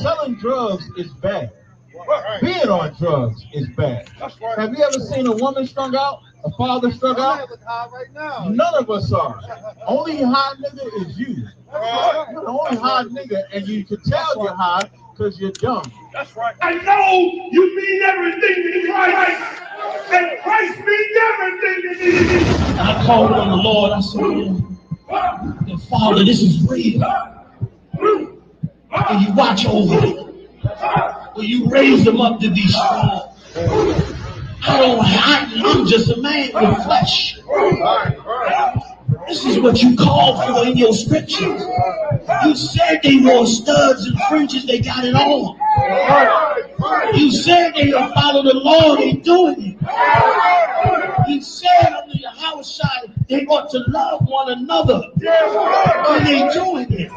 selling drugs is bad. Being on drugs is bad. Have you ever seen a woman strung out? A father strung out? None of us are. Only high nigga is you. You're the only high nigga, and you can tell you're high because you're dumb. That's right. I know you mean everything to Christ. And Christ means everything to me. And I called on the Lord. I said, Father, this is real. Will you watch over it? Will you raise them up to be strong? I'm just a man with flesh. This is what you called for in your scriptures. You said they wore studs and fringes, they got it on. You said they don't follow the law, they doing it. You said under YAHUSHA they ought to love one another, and they doing it.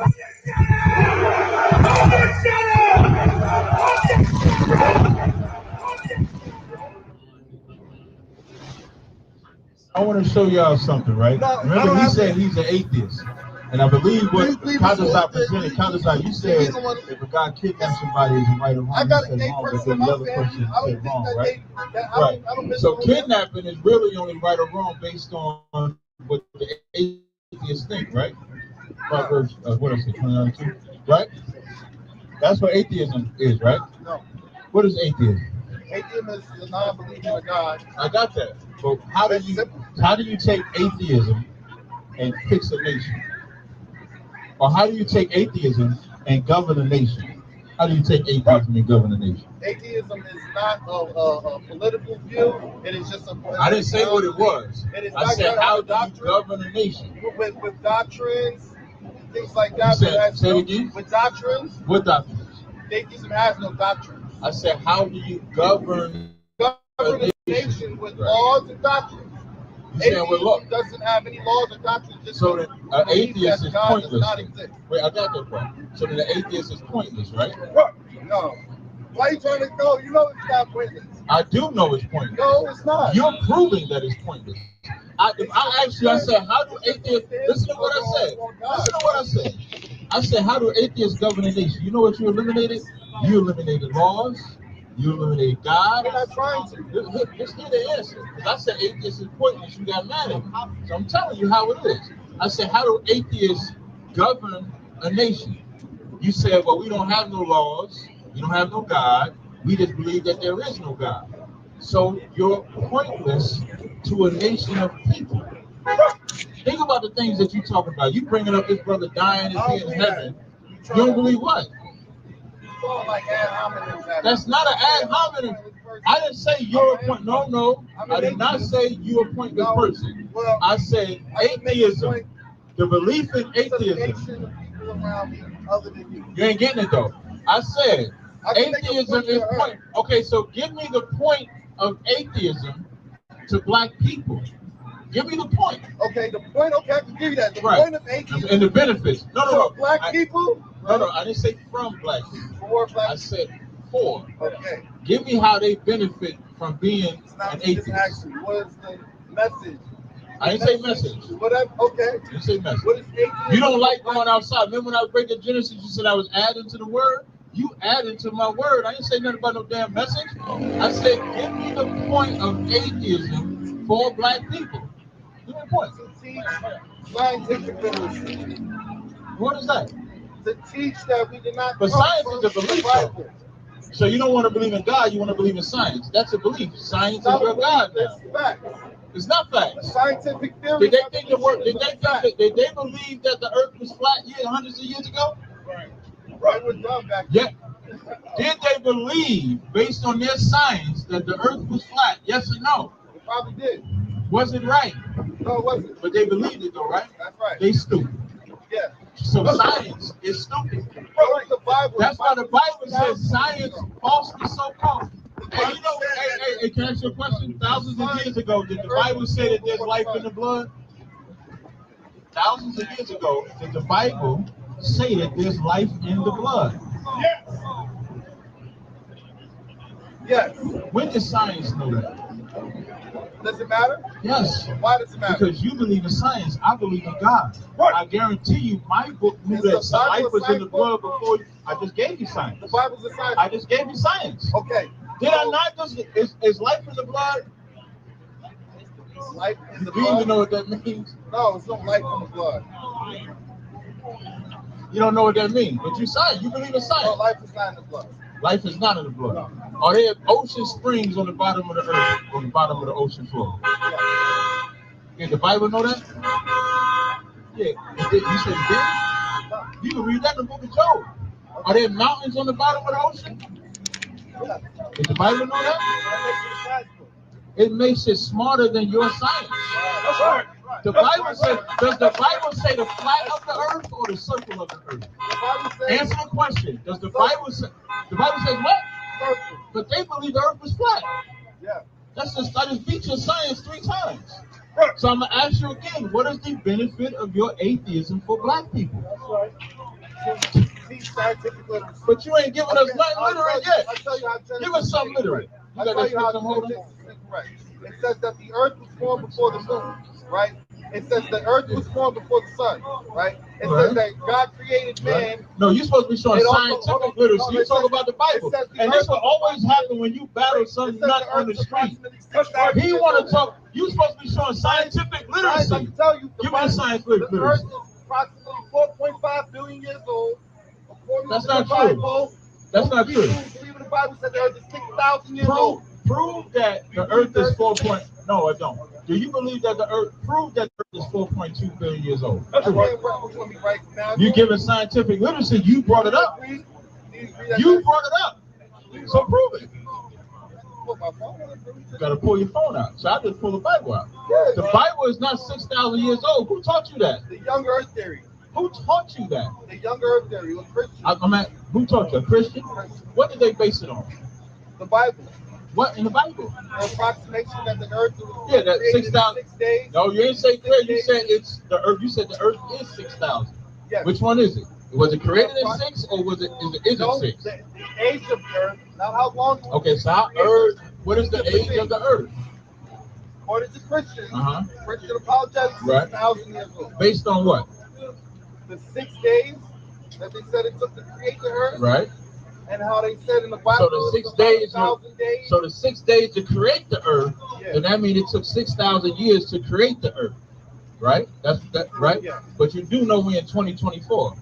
I want to show y'all something, right? Remember, he said he's an atheist. And I believe what Kazazai presented, Kazazai, you said if a guy kidnaps somebody, is right or wrong, you said wrong, but then the other person said wrong, right? Right. So kidnapping is really only right or wrong based on what the atheists think, right? Proverbs, what is it, 29:2, right? That's what atheism is, right? No. What is atheism? Atheism is the non-believing in God. I got that. But how do you take atheism and fix a nation? Or how do you take atheism and govern a nation? How do you take atheism and govern a nation? Atheism is not a political view. It is just a. I didn't say what it was. I said how do you govern a nation? With doctrines, things like that. Say it again? With doctrines. What doctrines? Atheism has no doctrines. I said how do you govern a nation with laws and doctrines? Atheism doesn't have any laws or doctrines. So that an atheist is pointless. Wait, I got that part. So that an atheist is pointless, right? No. Why are you trying to go? You know it's not pointless. I do know it's pointless. No, it's not. You're proving that it's pointless. If I asked you, I said, how do atheists, listen to what I said. Listen to what I said. I said, how do atheists govern a nation? You know what you eliminated? You eliminated laws. You eliminated God. I'm not trying to. Just hear the answer. Because I said atheists is pointless. You got mad at me. So I'm telling you how it is. I said, how do atheists govern a nation? You said, well, we don't have no laws. We don't have no God. We just believe that there is no God. So you're pointless to a nation of people. Think about the things that you're talking about. You bringing up this brother dying and being in heaven. You don't believe what? That's not an ad hominem. I didn't say you're a point. No. I did not say you're a pointless person. I said atheism. The belief in atheism. You ain't getting it though. I said atheism is point. Okay, so give me the point of atheism to black people. Give me the point. Okay, the point. Okay, I can give you that. The point of atheism and the benefits. No. Black people. No, I didn't say from black people. For black. I said for. Okay. Give me how they benefit from being an atheist. Actually, what is the message? I didn't say message. Okay. You didn't say message. What is atheism? You don't like going outside. Remember when I was breaking Genesis, you said I was adding to the word? You added to my word. I didn't say nothing about no damn message. I said, give me the point of atheism for black people. Give me the point. To teach scientific literacy. What is that? To teach that we did not. But science is a belief, though. So you don't want to believe in God, you want to believe in science. That's a belief. Science is your God now. It's fact. It's not fact. Scientific theory. Did they think the word? Did they believe that the Earth was flat hundreds of years ago? Right. We're done back. Yeah. Did they believe, based on their science, that the Earth was flat? Yes or no? They probably did. Was it right? No, it wasn't. But they believed it, though, right? That's right. They stupid. Yeah. So science is stupid. The Bible. That's why the Bible says science falsely so called. Hey, you know, hey, can I ask you a question? Thousands of years ago, did the Bible say that there's life in the blood? Thousands of years ago, did the Bible say that there's life in the blood? Yes. Yes. When did science know that? Does it matter? Yes. Why does it matter? Because you believe in science, I believe in God. Right. I guarantee you, my book knew that life was in the blood before. I just gave you science. The Bible's a science. I just gave you science. Okay. Did I not just, is life in the blood? Life in the Do you blood? even know what that means? No, it's no life in the blood. You don't know what that means, but you science. You believe in No, science. life is not in the blood. Life is not in the blood. Are there ocean springs on the bottom of the earth, on the bottom of the ocean floor? Yeah. Did the Bible know that? Yeah. You said it did? You can read that in the book of Job. Are there mountains on the bottom of the ocean? Yeah. Did the Bible know that? It makes it smarter than your science. That's right. The Bible says, does the Bible say the flat of the earth or the circle of the earth? The Bible says Answer the question. Does the Bible say, the Bible says what? circle. But they believe the earth was flat. Yeah. I just beat your science 3 times. So I'm gonna ask you again, what is the benefit of your atheism for black people? That's right. Teach scientific literacy. But you ain't giving us nothing literate yet. I'll tell you how Genesis Give us something is literate. You I'll got tell that you how scripture I'm holding? Genesis is incorrect. It says that the earth was formed before the moon, right? It says the earth was formed before the sun, right? It says that God created man. No, you're supposed to be showing It also- scientific literacy. You talk about the Bible. it says the And this earth will always happen when you battle some nut on the street. He want to talk, you're supposed to be showing scientific I'm literacy. telling you, Give me the science the earth literacy. is approximately 4.5 billion years old. According That's to not the true. Bible, That's not true. Believe in the Bible said the earth is 6,000 years old. Prove that the earth is 4 point. No, I don't. Do you believe that the earth, prove that the earth is 4.2 billion years old? That's right. Right now. You giving scientific literacy, you brought it up. You brought it up. So prove it. You gotta pull your phone out. So I just pull the Bible out. The Bible is not 6,000 years old. Who taught you that? The young earth theory. Who taught you that? The young earth theory was Christian. Who taught you? A Christian? What did they base it on? The Bible. What in the Bible? The approximation that the earth was That 6,000. 6 days. No, you didn't say clear. You said it's the earth. You said the earth is 6,000. Yes. Which one is it? Was it created in 6 or was it? Is No, it 6? the age of the earth, not how long. Okay, so how earth? What is the age of the earth? According to Christians, Uh-huh. Christian apologetics, Right. 6,000 years old. Based on what? The 6 days that they said it took to create the earth, Right. and how they said in the Bible, So the 6 days. 1,000 days. So the 6 days to create the earth, Yeah. and that means it took 6,000 years to create the earth, right? That's right. Yeah. But you do know we're in 2024,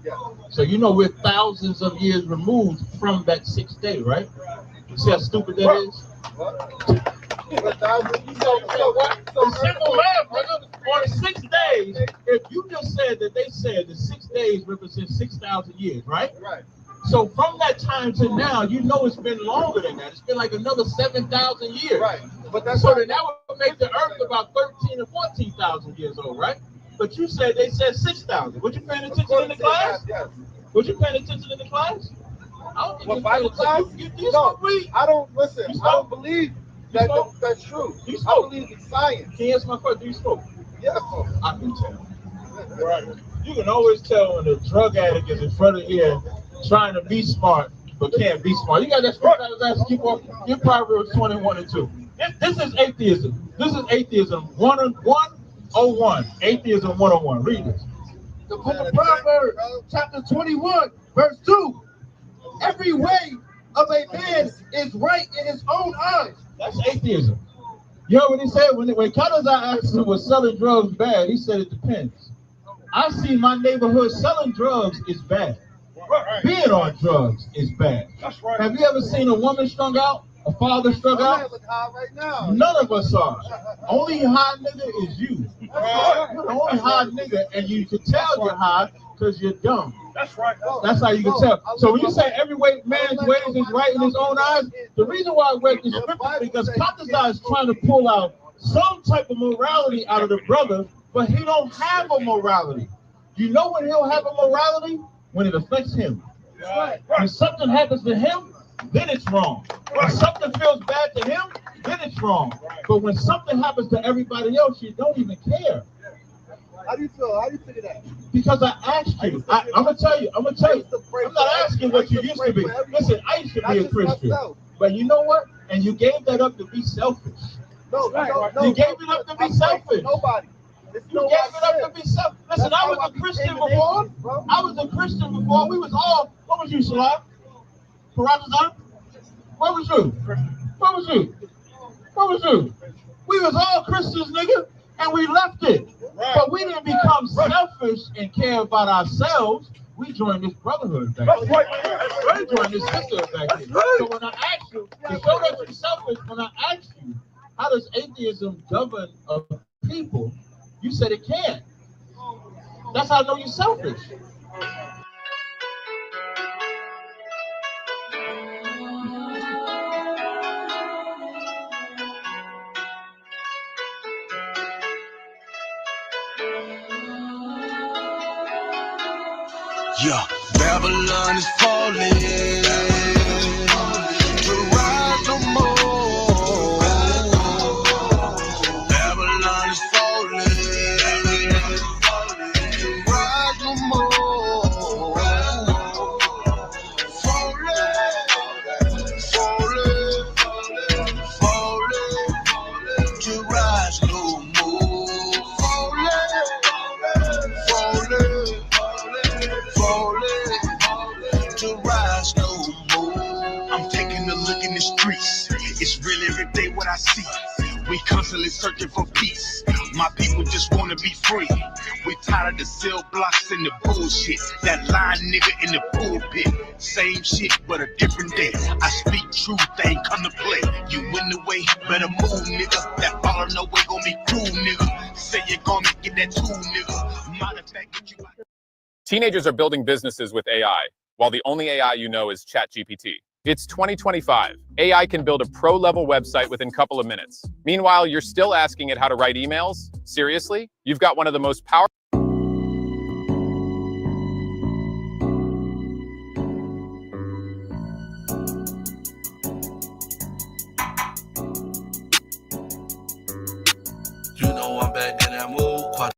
Yeah. so you know we're thousands of years removed from that 6th day, right? You see how stupid that is? What? The simple math, brother. On 6 days, if you just said that they said the 6 days represent 6,000 years, right? Right. So from that time to now, you know it's been longer than that. It's been like another 7,000 years. Right. But that's So then that would make the earth about 13 or 14,000 years old, right? But you said they said 6,000. Was you paying attention in the class? Yes. Was you paying attention in the class? I don't think What you Bible paid class? attention. You No, smoke weed? I don't listen. You I don't smoke? believe You that smoke? that's true. You I smoke? believe in science. Can you answer my question? Do you smoke? Yes. I can tell. Right. You can always tell when the drug addict is in front of you trying to be smart, but can't be smart. You got that scripture I was asking you for? Your Proverbs 21 and 2. This is atheism. This is atheism 101. Atheism 101. Read this. The book of Proverbs, chapter 21, verse 2. Every way of a man is right in his own eyes. That's atheism. You know what he said? When Kadazar asked him, was selling drugs bad? He said, it depends. I see my neighborhood selling drugs is bad. Being on drugs is bad. That's right. Have you ever seen a woman strung out? A father strung I'm out? look high right now. None of us are. Only high nigga is you. You're the only high nigga, and you can tell you're high because you're dumb. That's right. That's how you can tell. So when you say every man's ways is right in his own eyes, the reason why I read this scripture is because Kadazar is trying to pull out some type of morality out of the brother, but he don't have a morality. You know when he'll have a morality? When it affects him. When something happens to him, then it's wrong. When something feels bad to him, then it's wrong. But when something happens to everybody else, you don't even care. How do you feel? How do you figure that? Because I asked you. I'm gonna tell you. I'm not asking what you used to be. Listen, I used to be a Christian. But you know what? And you gave that up to be selfish. No. You gave it up to be selfish. Nobody. You gave it up to be self. Listen, I was a Christian before. I was a Christian before. We was all. What was you, Shalom? Parazan? What was you? What was you? What was you? We was all Christians, nigga, and we left it. But we didn't become selfish and care about ourselves. We joined this brotherhood back here. We joined this sisterhood back here. So when I ask you, to show that you're selfish, when I ask you, how does atheism govern a people? You said it can't. That's how I know you're selfish. Yeah, Babylon is falling. To rise no more. Babylon is falling. To rise no more. Falling. To rise no more. Falling, to rise no more. I'm taking a look in the streets. It's real every day what I see. We constantly searching for peace. My people just wanna be free. We tired of the cell blocks and the bullshit. That lying nigga in the pulpit. Same shit, but a different day. I speak truth, they ain't come to play. You in the way, better move, nigga. That follow no way gon' be cool, nigga. Say you're gonna get that tool, nigga. Matter of fact, get you out. Teenagers are building businesses with AI, while the only AI you know is ChatGPT. It's 2025. AI can build a pro-level website within a couple of minutes. Meanwhile, you're still asking it how to write emails? Seriously? You've got one of the most powerful... You know I'm back in that mood.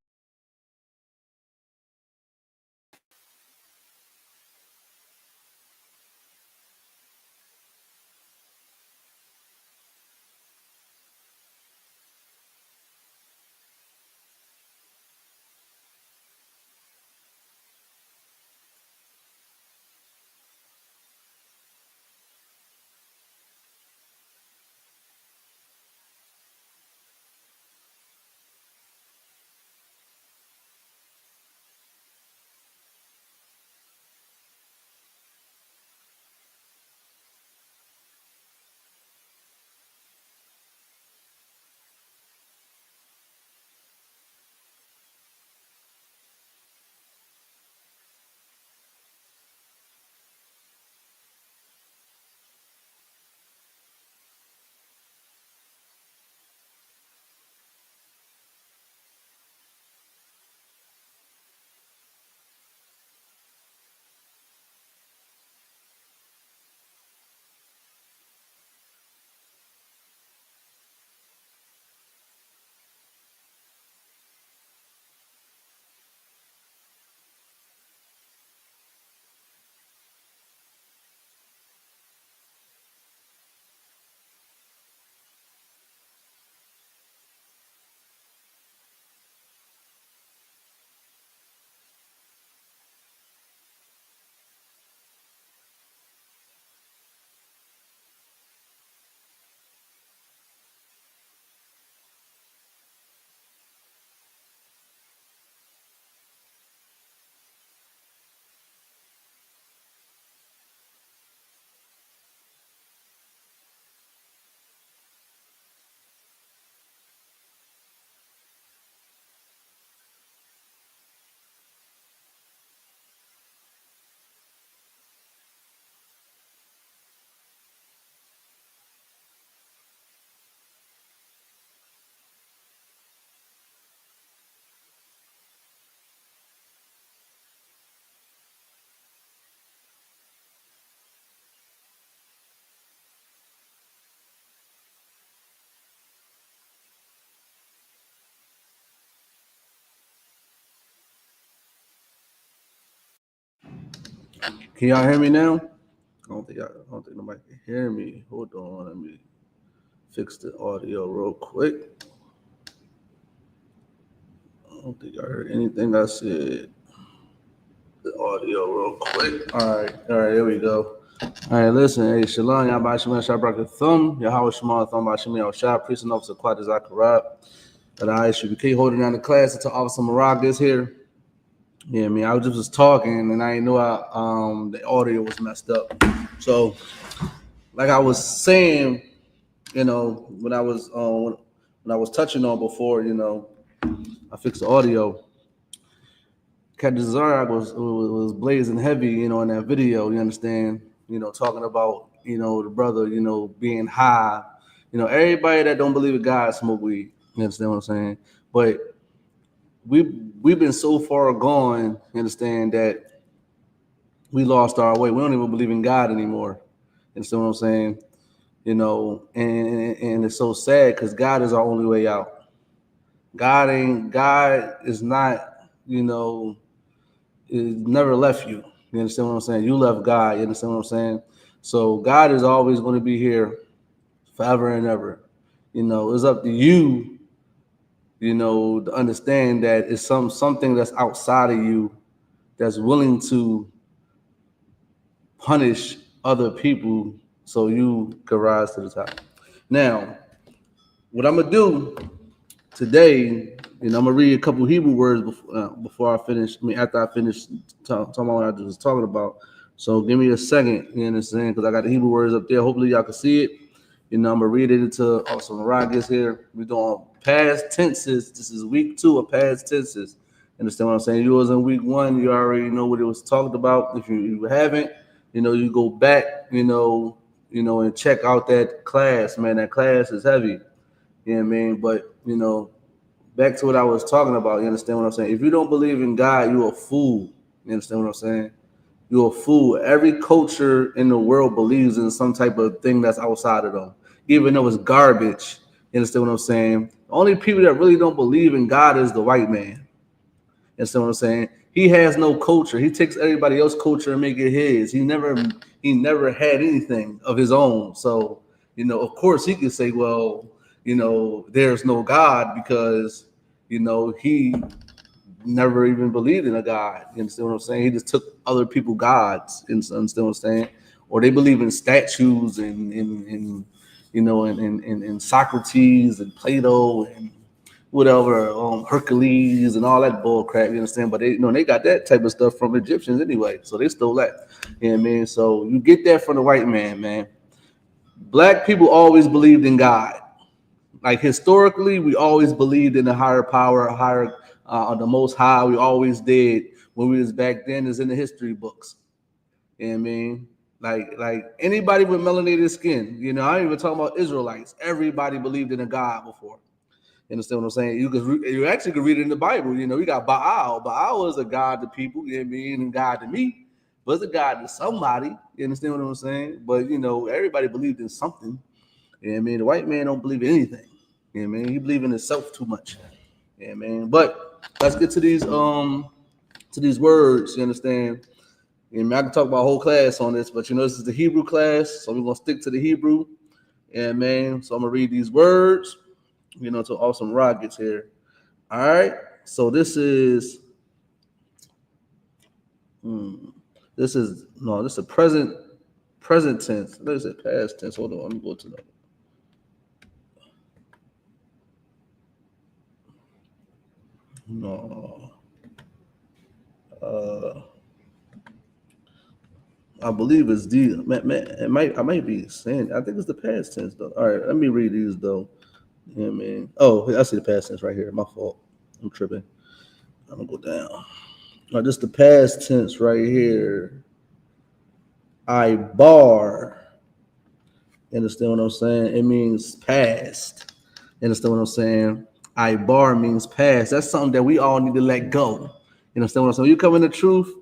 Can y'all hear me now? I don't think nobody can hear me. Hold on, let me fix the audio real quick. don't think I heard anything I said. The audio real quick. All right, here we go. All right, listen, hey, Shalom, Yahweh Shema Shabrak Thumb, Yahweh Shema Thumb by Shema Shah, priest and officer Quad Zakarat, that I.S.U.P.K holding down the class until Officer Marag is here. Yeah, I mean, I was talking and I didn't know the audio was messed up. So, like I was saying, you know, when I was touching on before, you know, I fixed the audio. Kadazar was blazing heavy, you know, in that video, you understand, you know, talking about, you know, the brother, you know, being high, you know, everybody that don't believe in God smoke weed, you understand what I'm saying? But we've been so far gone, you understand, that we lost our way. We don't even believe in God anymore, you understand what I'm saying? You know, and it's so sad because God is our only way out. God is not, you know, it never left you. You understand what I'm saying? You left God. You understand what I'm saying? So God is always going to be here forever and ever. You know, it's up to you, you know, to understand that it's something that's outside of you that's willing to punish other people so you can rise to the top. Now, what I'm going to do today, you know, I'm going to read a couple Hebrew words before I finish. I mean, after I finish talking about what I was talking about. So give me a second, you understand, because I got the Hebrew words up there. Hopefully y'all can see it. You know, I'm going to read it until also Marag gets here. We're doing past tenses. This is week 2 of past tenses. Understand what I'm saying? You was in week 1. You already know what it was talked about. If you haven't, you know, you go back, you know, and check out that class, man. That class is heavy. You know what I mean? But, you know, back to what I was talking about, you understand what I'm saying? If you don't believe in God, you're a fool. You understand what I'm saying? You're a fool. Every culture in the world believes in some type of thing that's outside of them, even though it's garbage. You understand what I'm saying? The only people that really don't believe in God is the white man. You understand what I'm saying? He has no culture. He takes everybody else's culture and make it his. He never had anything of his own. So, you know, of course he could say, well, you know, there's no God because, you know, he never even believed in a God. You understand what I'm saying? He just took other people's gods. You understand what I'm saying? Or they believe in statues and you know, and Socrates and Plato and whatever, Hercules and all that bull crap. You understand? But they, you know, they got that type of stuff from Egyptians anyway. So they stole that. You know what I mean? So you get that from the white man, man. Black people always believed in God. Like historically, we always believed in a higher power, the Most High. We always did when we was back then. Is in the history books. You know what I mean? Like anybody with melanated skin. You know, I ain't even talking about Israelites. Everybody believed in a God before. You understand what I'm saying? You actually could read it in the Bible. You know, you got Baal. Baal is a god to people. You know what I mean? And God to me, but it's a god to somebody. You understand what I'm saying? But you know, everybody believed in something. You know what I mean? The white man don't believe in anything. You know what I mean? He believes in himself too much. Yeah, man. But let's get to these words. You understand? I mean, I can talk about a whole class on this, but you know, this is the Hebrew class, so we're gonna stick to the Hebrew. Yeah, man. So I'm gonna read these words, you know, until Awesome Rod gets here. All right. So this is a present tense. Let's say past tense. Hold on, let me go to that. No. I believe it's the I might be saying, I think it's the past tense though. All right, let me read these though. Yeah, man. Oh, I see the past tense right here. My fault. I'm tripping. I'm gonna go down. All right, this is the past tense right here. I bar. You understand what I'm saying? It means past. You understand what I'm saying? I bar means past. That's something that we all need to let go. You understand what I'm saying? When you come in the truth,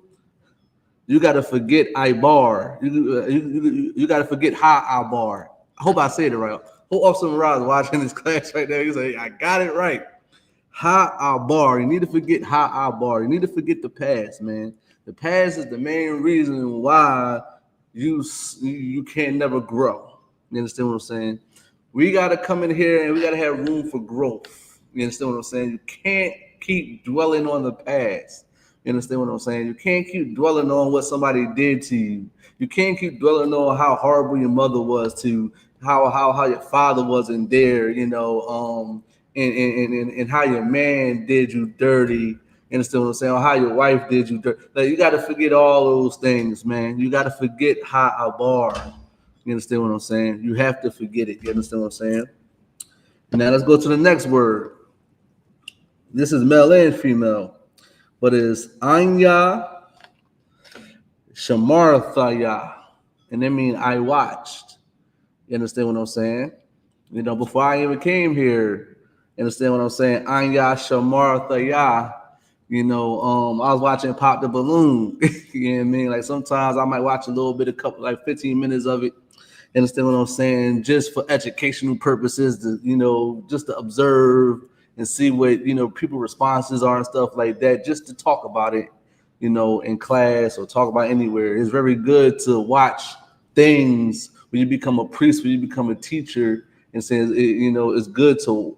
you got to forget I bar. You got to forget ha I bar. I hope I said it right. Hope Officer Roz watching this class right there. He's like, I got it right. Ha I bar. You need to forget ha I bar. You need to forget the past, man. The past is the main reason why you can't never grow. You understand what I'm saying? We got to come in here and we got to have room for growth. You understand what I'm saying? You can't keep dwelling on the past. You understand what I'm saying? You can't keep dwelling on what somebody did to you. You can't keep dwelling on how horrible your mother was to how your father wasn't there, you know, and how your man did you dirty. You understand what I'm saying? Or how your wife did you dirty. Like, you got to forget all those things, man. You got to forget Ha-abar. You understand what I'm saying? You have to forget it. You understand what I'm saying? Now let's go to the next word. This is male and female, but it's Anya Shamarthaya, and that means I watched. You understand what I'm saying? You know, before I even came here, you understand what I'm saying? Anya Shamarthaya. You know, I was watching Pop the Balloon. You know what I mean? Like sometimes I might watch a little bit, like 15 minutes of it. You understand what I'm saying? Just for educational purposes, to, you know, just to observe and see what, you know, people responses are and stuff like that, just to talk about it, you know, in class or talk about anywhere. It's very good to watch things when you become a priest, when you become a teacher, and say, you know, it's good to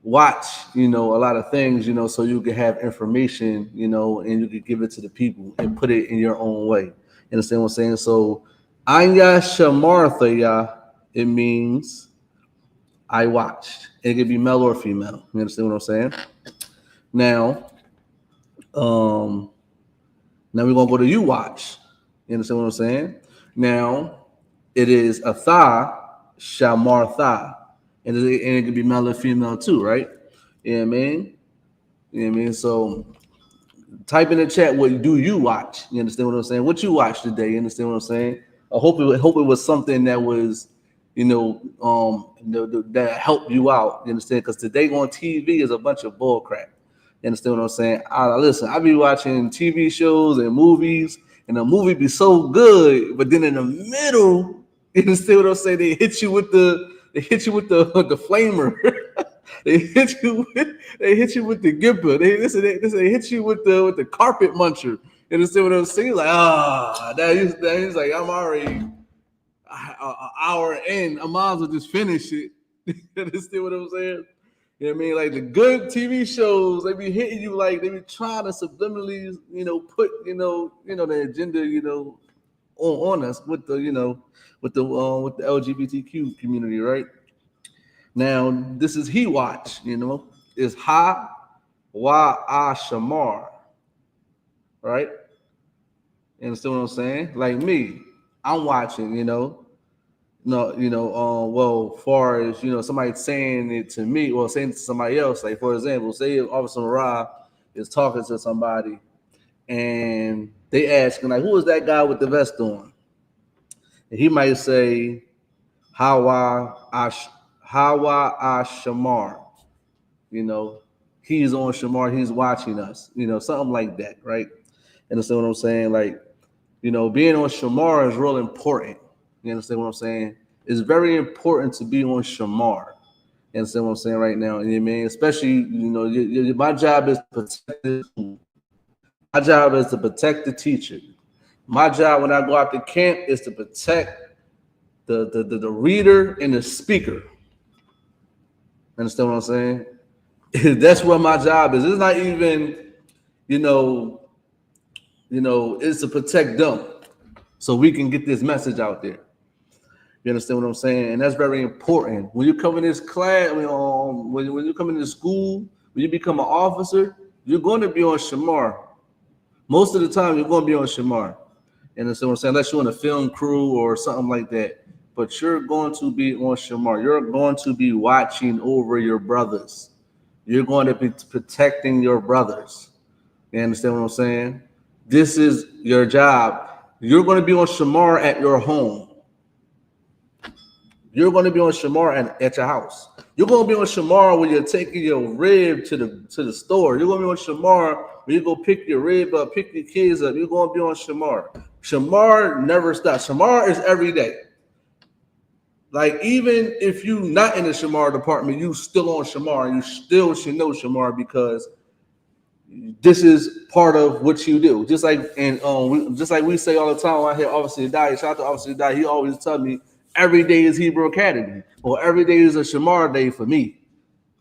watch, you know, a lot of things, you know, so you can have information, you know, and you can give it to the people and put it in your own way. You understand what I'm saying? So Anya Shamarthaya, it means I watched. It could be male or female. You understand what I'm saying? Now we're gonna go to you watch. You understand what I'm saying? Now it is a tha shamartha, and it can be male or female too, right? You know what I mean? You know what I mean? So type in the chat, what do you watch? You understand what I'm saying? What you watch today? You understand what I'm saying? I hope it was something that was, you know, that helped you out. You understand? Because today on TV is a bunch of bull crap. You understand what I'm saying? Listen, I be watching TV shows and movies, and the movie be so good, but then in the middle, you understand what I'm saying? They hit you with the flamer. They hit you with the gibber. They hit you with the carpet muncher. You understand what I'm saying? Like, that is like, I'm already an hour in. I might as well just finish it. You understand what I'm saying? You know what I mean? Like the good TV shows, they be hitting you like they be trying to subliminally, you know, put, you know, the agenda, you know, on us with the, you know, with the LGBTQ community, right? Now, this is he watch, you know, is YAHUAH Shamar, right? You understand what I'm saying? Like me, I'm watching, you know, well, far as, you know, somebody saying it to me or saying it to somebody else, like, for example, say if Officer Ra is talking to somebody and they asking, like, who is that guy with the vest on? And he might say, YAHUAH Shamar, you know, he's on Shamar, he's watching us, you know, something like that, right? Understand what I'm saying? Like, you know, being on Shamar is real important. You understand what I'm saying? It's very important to be on Shamar. You understand what I'm saying right now? You know what I mean? Especially, you know, my job is to protect the school. My job is to protect the teacher. My job when I go out to camp is to protect the reader and the speaker. Understand what I'm saying? That's what my job is. It's not even, you know, it's to protect them so we can get this message out there. You understand what I'm saying? And that's very important. When you come in this class, when you come into school, when you become an officer, you're going to be on Shamar. Most of the time, you're going to be on Shamar. You understand what I'm saying? Unless you're on a film crew or something like that. But you're going to be on Shamar. You're going to be watching over your brothers. You're going to be protecting your brothers. You understand what I'm saying? This is your job. You're going to be on Shamar at your home. You're going to be on Shamar at your house. You're going to be on Shamar when you're taking your rib to the store. You're going to be on Shamar when you go pick your rib up, pick your kids up. You're going to be on Shamar. Shamar never stops. Shamar is every day. Like, even if you're not in the Shamar department, you still on Shamar. You still should know Shamar because this is part of what you do. Just like we say all the time, I hear Officer Dai, shout out to Officer Dai, he always tell me every day is Hebrew Academy, or every day is a Shamar day for me.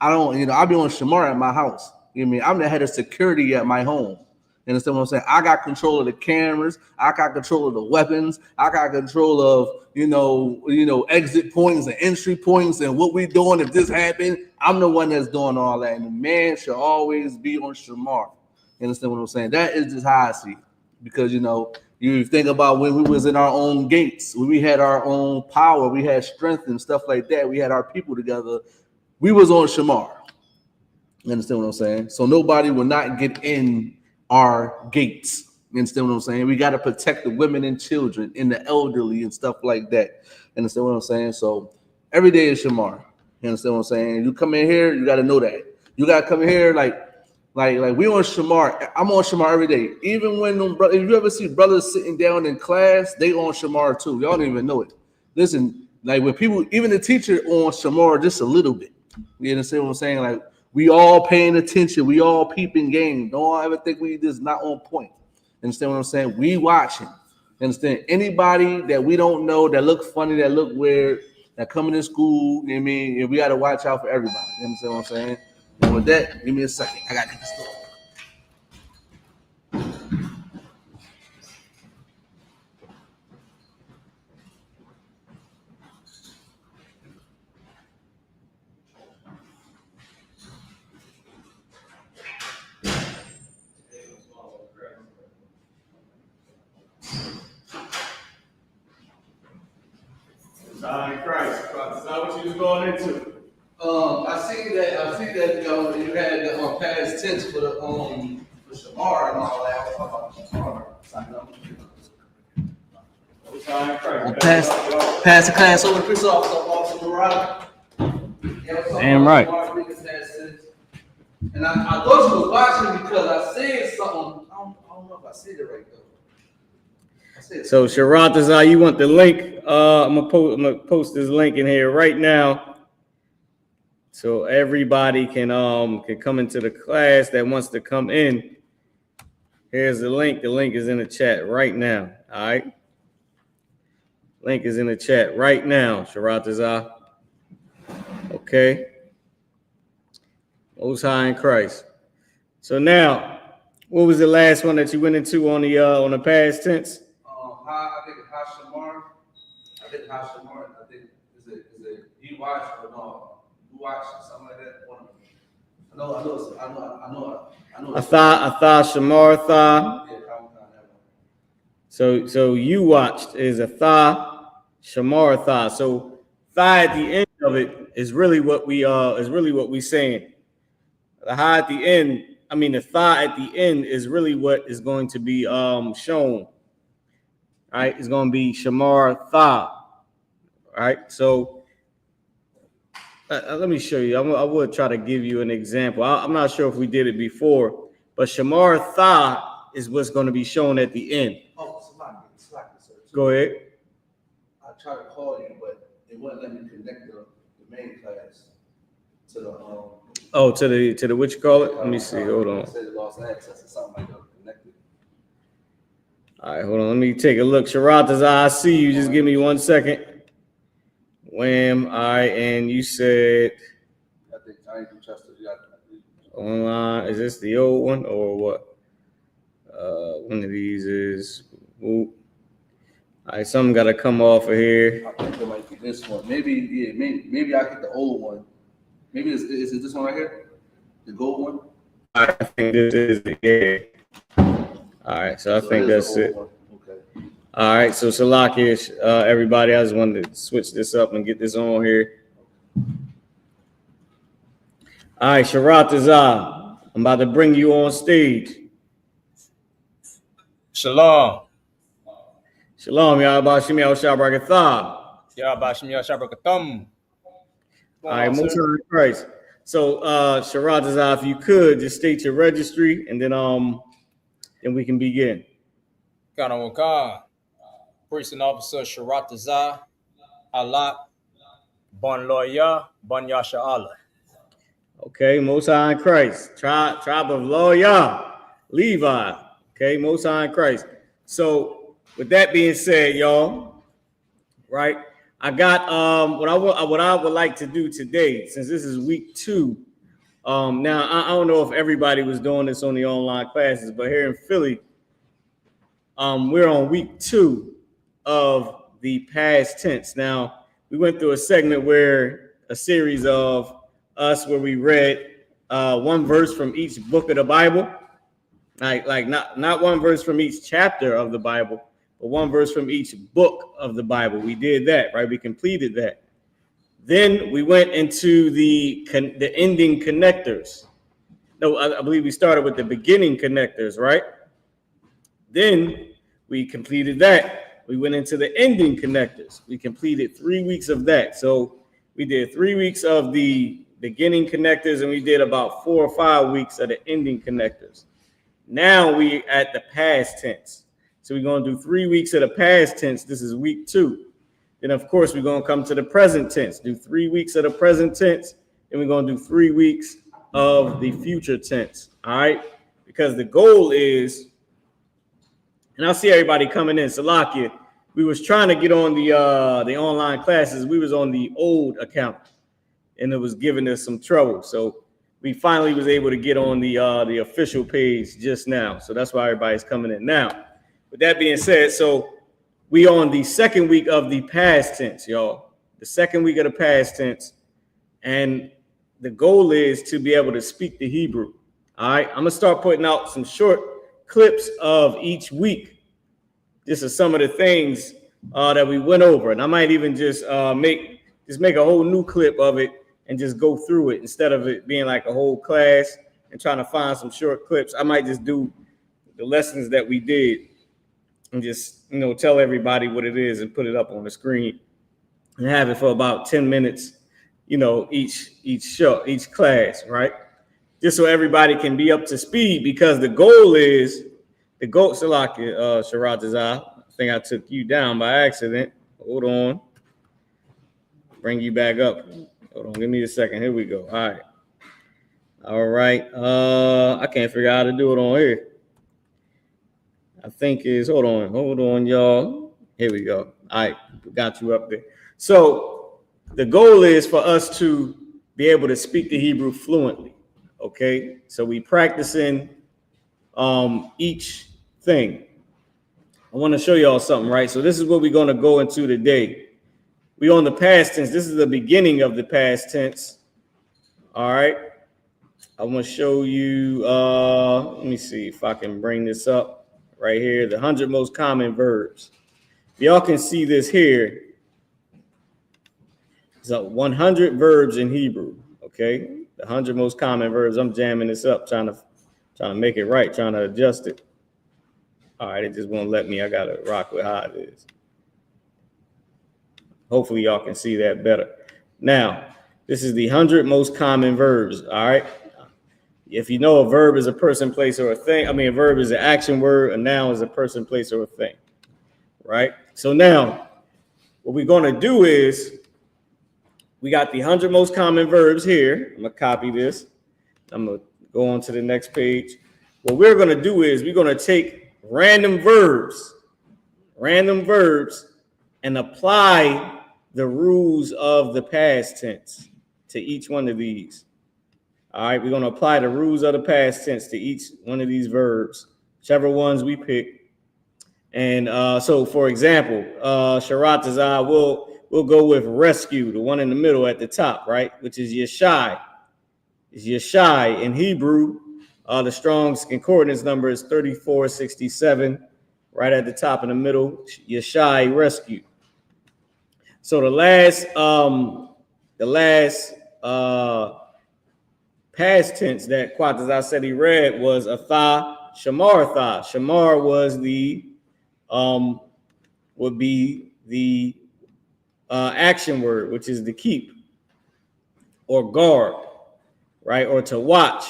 I don't, you know, I be on Shamar at my house. You know what I mean? I'm the head of security at my home. You understand what I'm saying? I got control of the cameras. I got control of the weapons. I got control of, you know, exit points and entry points and what we doing if this happened. I'm the one that's doing all that. And the man should always be on Shamar. You understand what I'm saying? That is just how I see it. Because, you know, you think about when we was in our own gates, when we had our own power, we had strength and stuff like that. We had our people together. We was on Shamar. You understand what I'm saying? So nobody will not get in our gates. You understand what I'm saying? We got to protect the women and children and the elderly and stuff like that. You understand what I'm saying? So every day is Shamar. You understand what I'm saying? You come in here, you got to know that. You got to come in here like we on Shamar. I'm on Shamar every day. Even when if you ever see brothers sitting down in class, they on Shamar too. Y'all don't even know it. Listen, like when people, even the teacher on Shamar just a little bit. You understand what I'm saying? Like we all paying attention. We all peeping game. Don't ever think we just not on point. Understand what I'm saying? We watching. Understand? Anybody that we don't know that look funny, that look weird, that coming to school, you know what I mean? And we got to watch out for everybody. You understand what I'm saying? And with that, give me a second. I got to get this store. Christ, that's not what you was going into. I see that you had the past tense for the for Shamar and all that. I was talking about Shamar. Pass the class over to Chris off the right. Damn right. And I thought you was watching because I said something. I don't know if I said it right though. So Sharatazar, you want the link? I'm gonna post this link in here right now, so everybody can come into the class that wants to come in. Here's the link. The link is in the chat right now. All right. Link is in the chat right now, Sharatazar. Okay. Most High in Christ. So now, what was the last one that you went into on the past tense? I think Hashamar. I think Hashamar. I think is it he watched or no? Who watched something like that? One of them. I know. Atha Shamar Tha. So you watched is Atha Shamar Tha. So Tha at the end of it is really what we saying. The Ha at the end. I mean the Tha at the end is really what is going to be shown. All right, it's going to be Shamar Tha. All right, so let me show you. I would try to give you an example. I'm not sure if we did it before, but Shamar Tha is what's going to be shown at the end. Oh, slack, sir. Go ahead. I tried to call you, but it wouldn't let me connect the main class to the to the what you call it? Let me see. Hold on. It said it lost access or something like that. All right, hold on. Let me take a look. Sharatazar, I see you. Just give me 1 second. Wham. All right, and you said I think I ain't trusted you. online. Is this the old one or what? One of these is. Ooh. All right, something got to come off of here. I think it might be this one. Maybe I get the old one. Maybe is it this one right here? The gold one? I think this is the yeah. All right, so I think that's it. Okay. All right, so Salakish, everybody, I just wanted to switch this up and get this on here. All right, Sharatazar, I'm about to bring you on stage. Shalom. Shalom, Yahawashim, Yahushuah. Yahawashim, Yahushuah. All right, most High Christ. So, Sharatazar, if you could just state your registry, and then we can begin. Kanawaka, Priest and Officer Sharatazar, Allah, Bon Lawyer, Bon Yasha'Allah. Okay, Most High in Christ, tribe of Lawyer, Levi. Okay, Most High in Christ. So, with that being said, y'all, right? I got what I would like to do today, since this is week 2 Now, I don't know if everybody was doing this on the online classes, but here in Philly, we're on week 2 of the past tense. Now, we went through a segment where a series of us where we read one verse from each book of the Bible, like not one verse from each chapter of the Bible, but one verse from each book of the Bible. We did that, right? We completed that. Then we went into the ending connectors. No, I believe we started with the beginning connectors, right? Then we completed that. We went into the ending connectors. We completed 3 weeks of that. So we did 3 weeks of the beginning connectors, and we did about 4 or 5 weeks of the ending connectors. Now we at the past tense. So we're going to do 3 weeks of the past tense. This is week 2. Then, of course, we're going to come to the present tense, do 3 weeks of the present tense, and we're going to do 3 weeks of the future tense, all right? Because the goal is, and I'll see everybody coming in. Salakia, we was trying to get on the online classes. We was on the old account, and it was giving us some trouble. So we finally was able to get on the official page just now. So that's why everybody's coming in now. With that being said, so we on the second week of the past tense, y'all. The second week of the past tense. And the goal is to be able to speak the Hebrew. All right. I'm going to start putting out some short clips of each week. This is some of the things that we went over. And I might even just make a whole new clip of it and just go through it instead of it being like a whole class and trying to find some short clips. I might just do the lessons that we did and just, tell everybody what it is and put it up on the screen and have it for about 10 minutes, each class, right? Just so everybody can be up to speed, because the goal, Salaki, Sharatazah, I think I took you down by accident. Hold on. Bring you back up. Hold on, give me a second. Here we go. All right. I can't figure out how to do it on here. I think is, hold on, y'all. Here we go. All right, got you up there. So the goal is for us to be able to speak the Hebrew fluently, okay? So we practicing each thing. I want to show y'all something, right? So this is what we're going to go into today. We on the past tense. This is the beginning of the past tense, all right? I want to show you, let me see if I can bring this up. Right here, the 100 most common verbs. Y'all can see this here. It's 100 verbs in Hebrew. Okay, the 100 most common verbs. I'm jamming this up, trying to make it right, trying to adjust it. All right, it just won't let me. I gotta rock with how it is. Hopefully, y'all can see that better. Now, this is the 100 most common verbs. All right. If you know a verb is a person, place, or a thing, a verb is an action word, a noun is a person, place, or a thing, right? So now what we're going to do is we got the 100 most common verbs here. I'm going to copy this. I'm going to go on to the next page. What we're going to do is we're going to take random verbs, and apply the rules of the past tense to each one of these. All right, we're going to apply the rules of the past tense to each one of these verbs, whichever ones we pick. And so, for example, Sharatazah, we'll go with rescue, the one in the middle at the top, right, which is Yashai. It's Yashai in Hebrew. The Strong's concordance number is 3467, right at the top in the middle, Yashai, rescue. So the last past tense that Quatazah said he read was atha shamar tha. Shamar was would be the action word, which is to keep or guard, right, or to watch.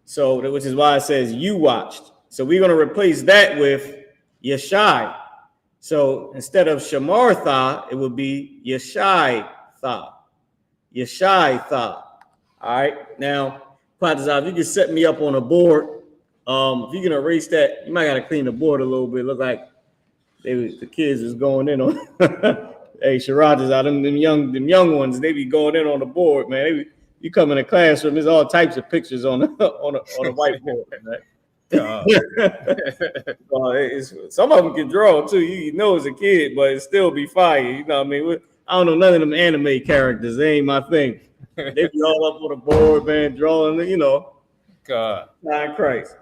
So which is why it says you watched. So we're going to replace that with Yashai. So instead of shamar tha, it would be Yashai tha. Yashai tha. All right. Now, Quatazah, if you can set me up on a board, if you can erase that, you might got to clean the board a little bit. Look like the kids is going in on. Hey, Sharatazah, them young ones, they be going in on the board, man. you come in a classroom, there's all types of pictures on the whiteboard, right? Some of them can draw too. You know as a kid, but it still be fire. You know what I mean? I don't know none of them anime characters. They ain't my thing. They be all up on the board, man, drawing, you know. God. Christ.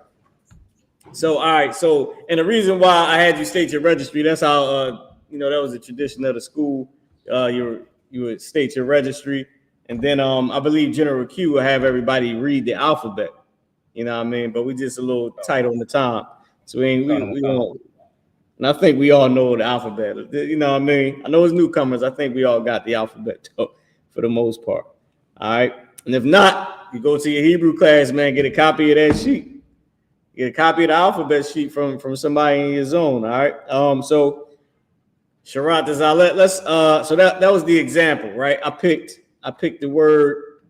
So, all right. So, and the reason why I had you state your registry, that's how, you know, that was a tradition of the school. You would state your registry. And then I believe General Q will have everybody read the alphabet. You know what I mean? But we just a little tight on the time. So we won't. And I think we all know the alphabet. You know what I mean? I know as newcomers, I think we all got the alphabet for the most part. All right. And if not, you go to your Hebrew class, man, get a copy of that sheet. Get a copy of the alphabet sheet from somebody in your zone. All right. So Sharat Zalet, let's so that was the example, right? I picked the word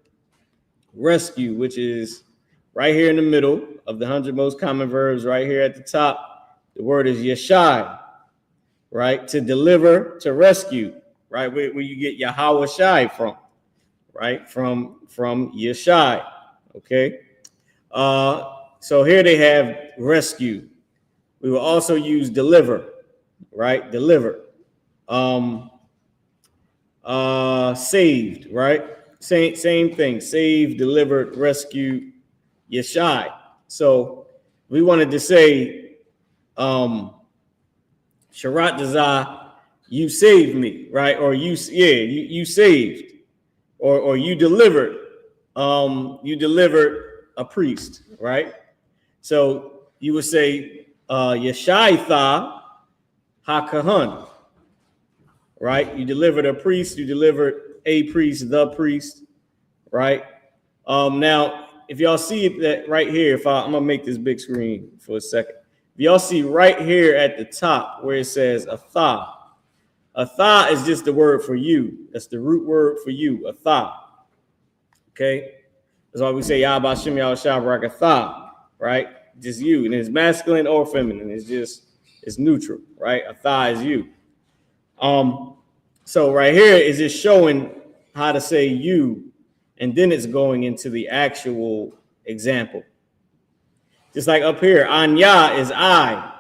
rescue, which is right here in the middle of the 100 most common verbs, right here at the top. The word is yashai, right? To deliver, to rescue, right? Where you get YAHUWASHI from, right? From yashai, okay? So here they have rescue. We will also use deliver, right? Deliver. Saved, right? Same thing. Saved, delivered, rescued, yashai. So we wanted to say, Sharat Dazah, you saved me, right? Or you saved, or you delivered a priest, right? So you would say, Yashaitha HaKahan, right? You delivered a priest, you delivered a priest, the priest, right? Now, if y'all see that right here, I'm gonna make this big screen for a second. If y'all see right here at the top where it says atha is just the word for you. That's the root word for you, atha. Okay, that's why we say Yahbashim Yahushuah atha, right? Just you, and it's masculine or feminine. It's neutral, right? Atha is you. So right here is just showing how to say you, and then it's going into the actual example. Just like up here, Anya is I.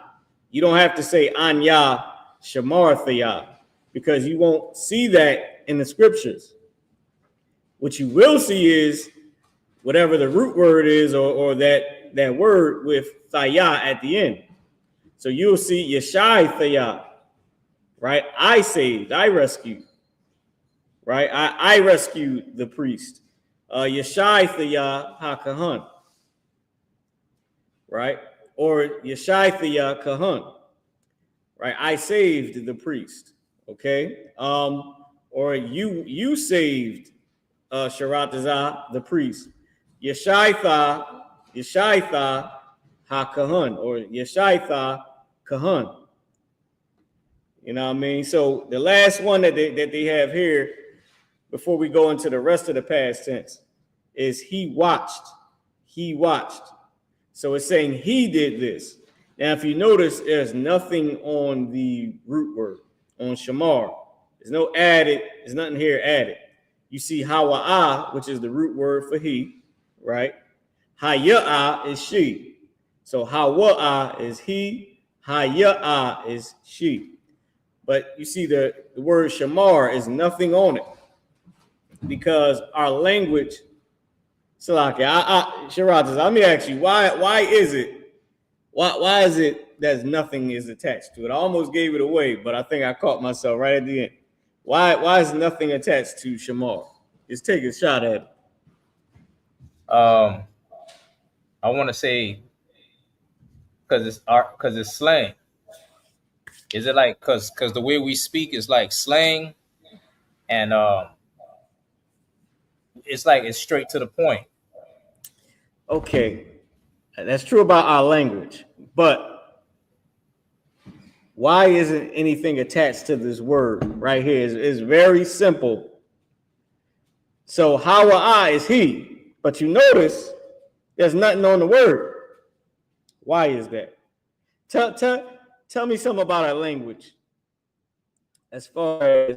You don't have to say Anya Shamarthaya because you won't see that in the scriptures. What you will see is whatever the root word is, or that word with Thaya at the end. So you'll see Yashai Thaya, right? I saved, I rescued, right? I rescued the priest. Yashai Thaya HaKahan, right? Or Yashai Thaya Kahan, right? I saved the priest, okay? Or you saved Sharat Dazah, the priest. Yashaitha HaKahan, or Yashaitha Kahan. You know what I mean? So the last one that they have here, before we go into the rest of the past tense, is he watched. He watched. So it's saying he did this. Now, if you notice, there's nothing on the root word, on shamar. There's no added, there's nothing here added. You see YAHUAH, which is the root word for he, right? YAHUAH is she. So YAHUAH is he, YAHUAH is she. But you see the word shamar is nothing on it because our language, Sharat, let me ask you, why is it that nothing is attached to it? I almost gave it away, but I think I caught myself right at the end. Why is nothing attached to shamar? Just take a shot at it. I want to say because it's slang. Is it like because the way we speak is like slang, and it's like it's straight to the point. Okay, that's true about our language, but why isn't anything attached to this word right here? It's very simple. So YAHUAH is he, but you notice there's nothing on the word. Why is that? Tell me something about our language as far as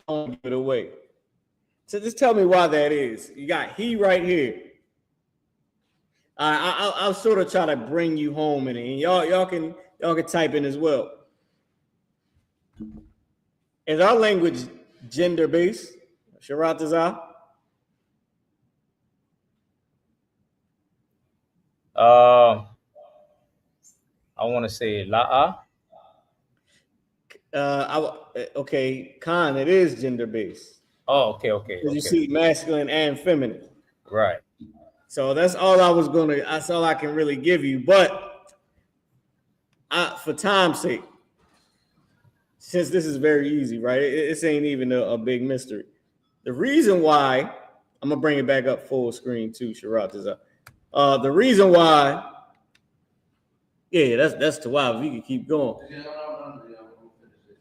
don't give it away. So just tell me why that is. You got he right here. I'll sort of try to bring you home in it, and y'all can type in as well. Is our language gender based? Sharatazah? I want to say la'a. Okay, Khan, it is gender based. Oh, okay. You see masculine and feminine. Right. So that's all that's all I can really give you. But for time's sake, since this is very easy, right? This ain't even a big mystery. The reason why, I'm gonna bring it back up full screen too, Sharat is up. The reason why, that's too wild. If you can keep going.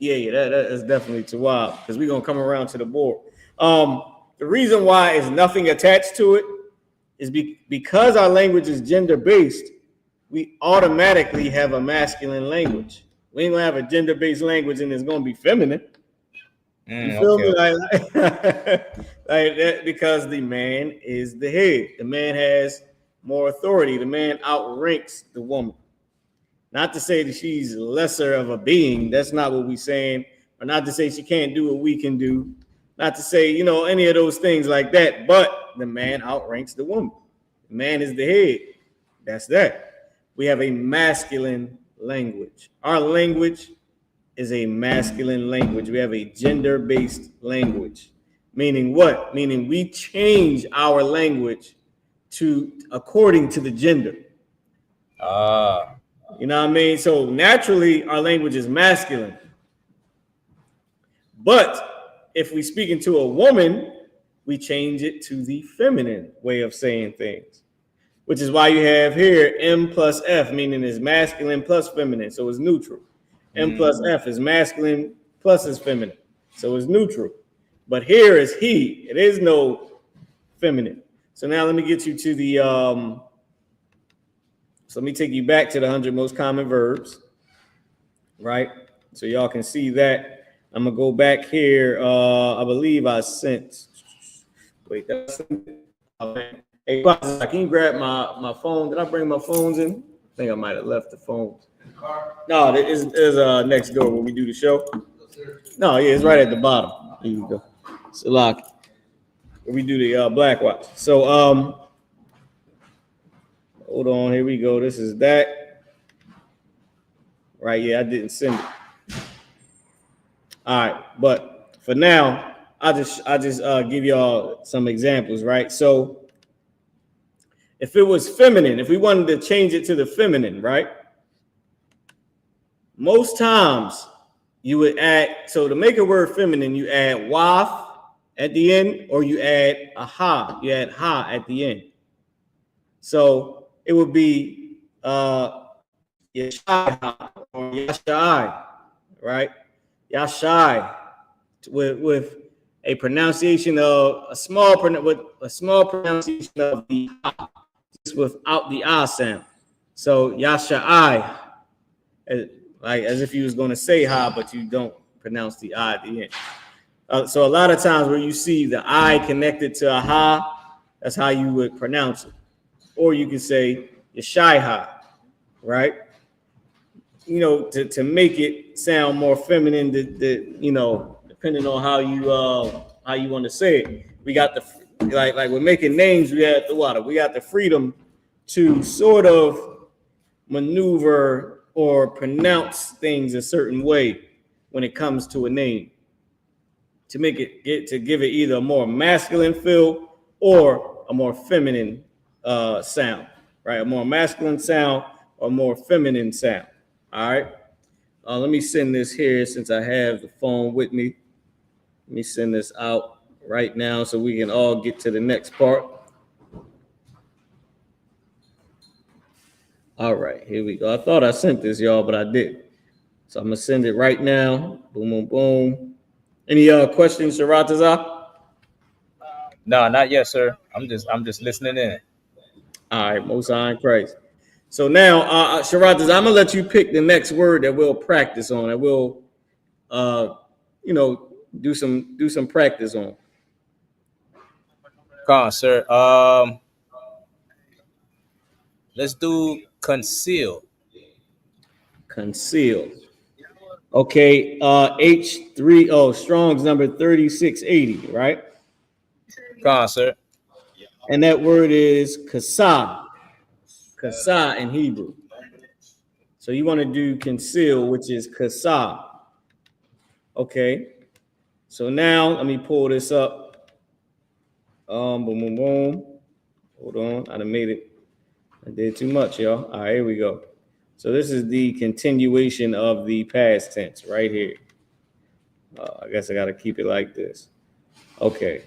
That is definitely too wild because we're gonna come around to the board. The reason why is nothing attached to it is because our language is gender based, we automatically have a masculine language. We ain't gonna have a gender based language and it's gonna be feminine. You feel me? Like that, because the man is the head. The man has more authority. The man outranks the woman. Not to say that she's lesser of a being. That's not what we're saying. Or not to say she can't do what we can do. Not to say, any of those things like that. But the man outranks the woman. The man is the head. That's that. We have a masculine language. Our language is a masculine language. We have a gender-based language. Meaning what? Meaning we change our language according to the gender. You know what I mean? So naturally, our language is masculine. But if we speak into a woman, we change it to the feminine way of saying things, which is why you have here M plus F, meaning it's masculine plus feminine. So it's neutral. M plus F is masculine plus is feminine. So it's neutral. But here is he. It is no feminine. So now let me get you to the so let me take you back to the 100 most common verbs, right? So y'all can see that. I'm gonna go back here. I believe I sent. Wait, that's. Hey, can you grab my phone? Did I bring my phones in? I think I might have left the phones. No, it's next door when we do the show. No, yeah, it's right at the bottom. Here you go. So lock. We do the black watch. So hold on, here we go. This is that. Right, yeah, I didn't send it. All right, but for now, I just give y'all some examples, right? So if it was feminine, if we wanted to change it to the feminine, right? Most times you would add, so to make a word feminine, you add waf at the end, or you add a ha. You add ha at the end. So it would be yashai or yashai, right? Yashai with a pronunciation of a small pronunciation of the ha, just without the ah sound. So yashai, like as if you was going to say ha, but you don't pronounce the I at the end. So a lot of times where you see the I connected to a ha, that's how you would pronounce it. Or you can say yashai-ha, right? To make it sound more feminine, depending on how you want to say it. We got the like we're making names. We got the freedom to sort of maneuver or pronounce things a certain way when it comes to a name, to make it give it either a more masculine feel or a more feminine sound, right? A more masculine sound or more feminine sound. All right. Let me send this here since I have the phone with me. Let me send this out right now so we can all get to the next part. All right, here we go. I thought I sent this, y'all, but I didn't. So I'm gonna send it right now. Boom, boom, boom. Any questions, Sharatazah? No, not yet, sir. I'm just listening in. All right, Most High in Christ. So now, Sharatazah, I'm gonna let you pick the next word that we'll practice on. That we'll, do some practice on. Come on, sir. Let's do conceal. Conceal. Okay, H30, Strong's number 3680, right? Come on, sir. And that word is kasa. Kasa in Hebrew. So you want to do conceal, which is kasa. Okay. So now let me pull this up. Boom, boom, boom. Hold on. I done made it. I did too much, y'all. All right, here we go. So this is the continuation of the past tense right here. I guess I got to keep it like this. Okay.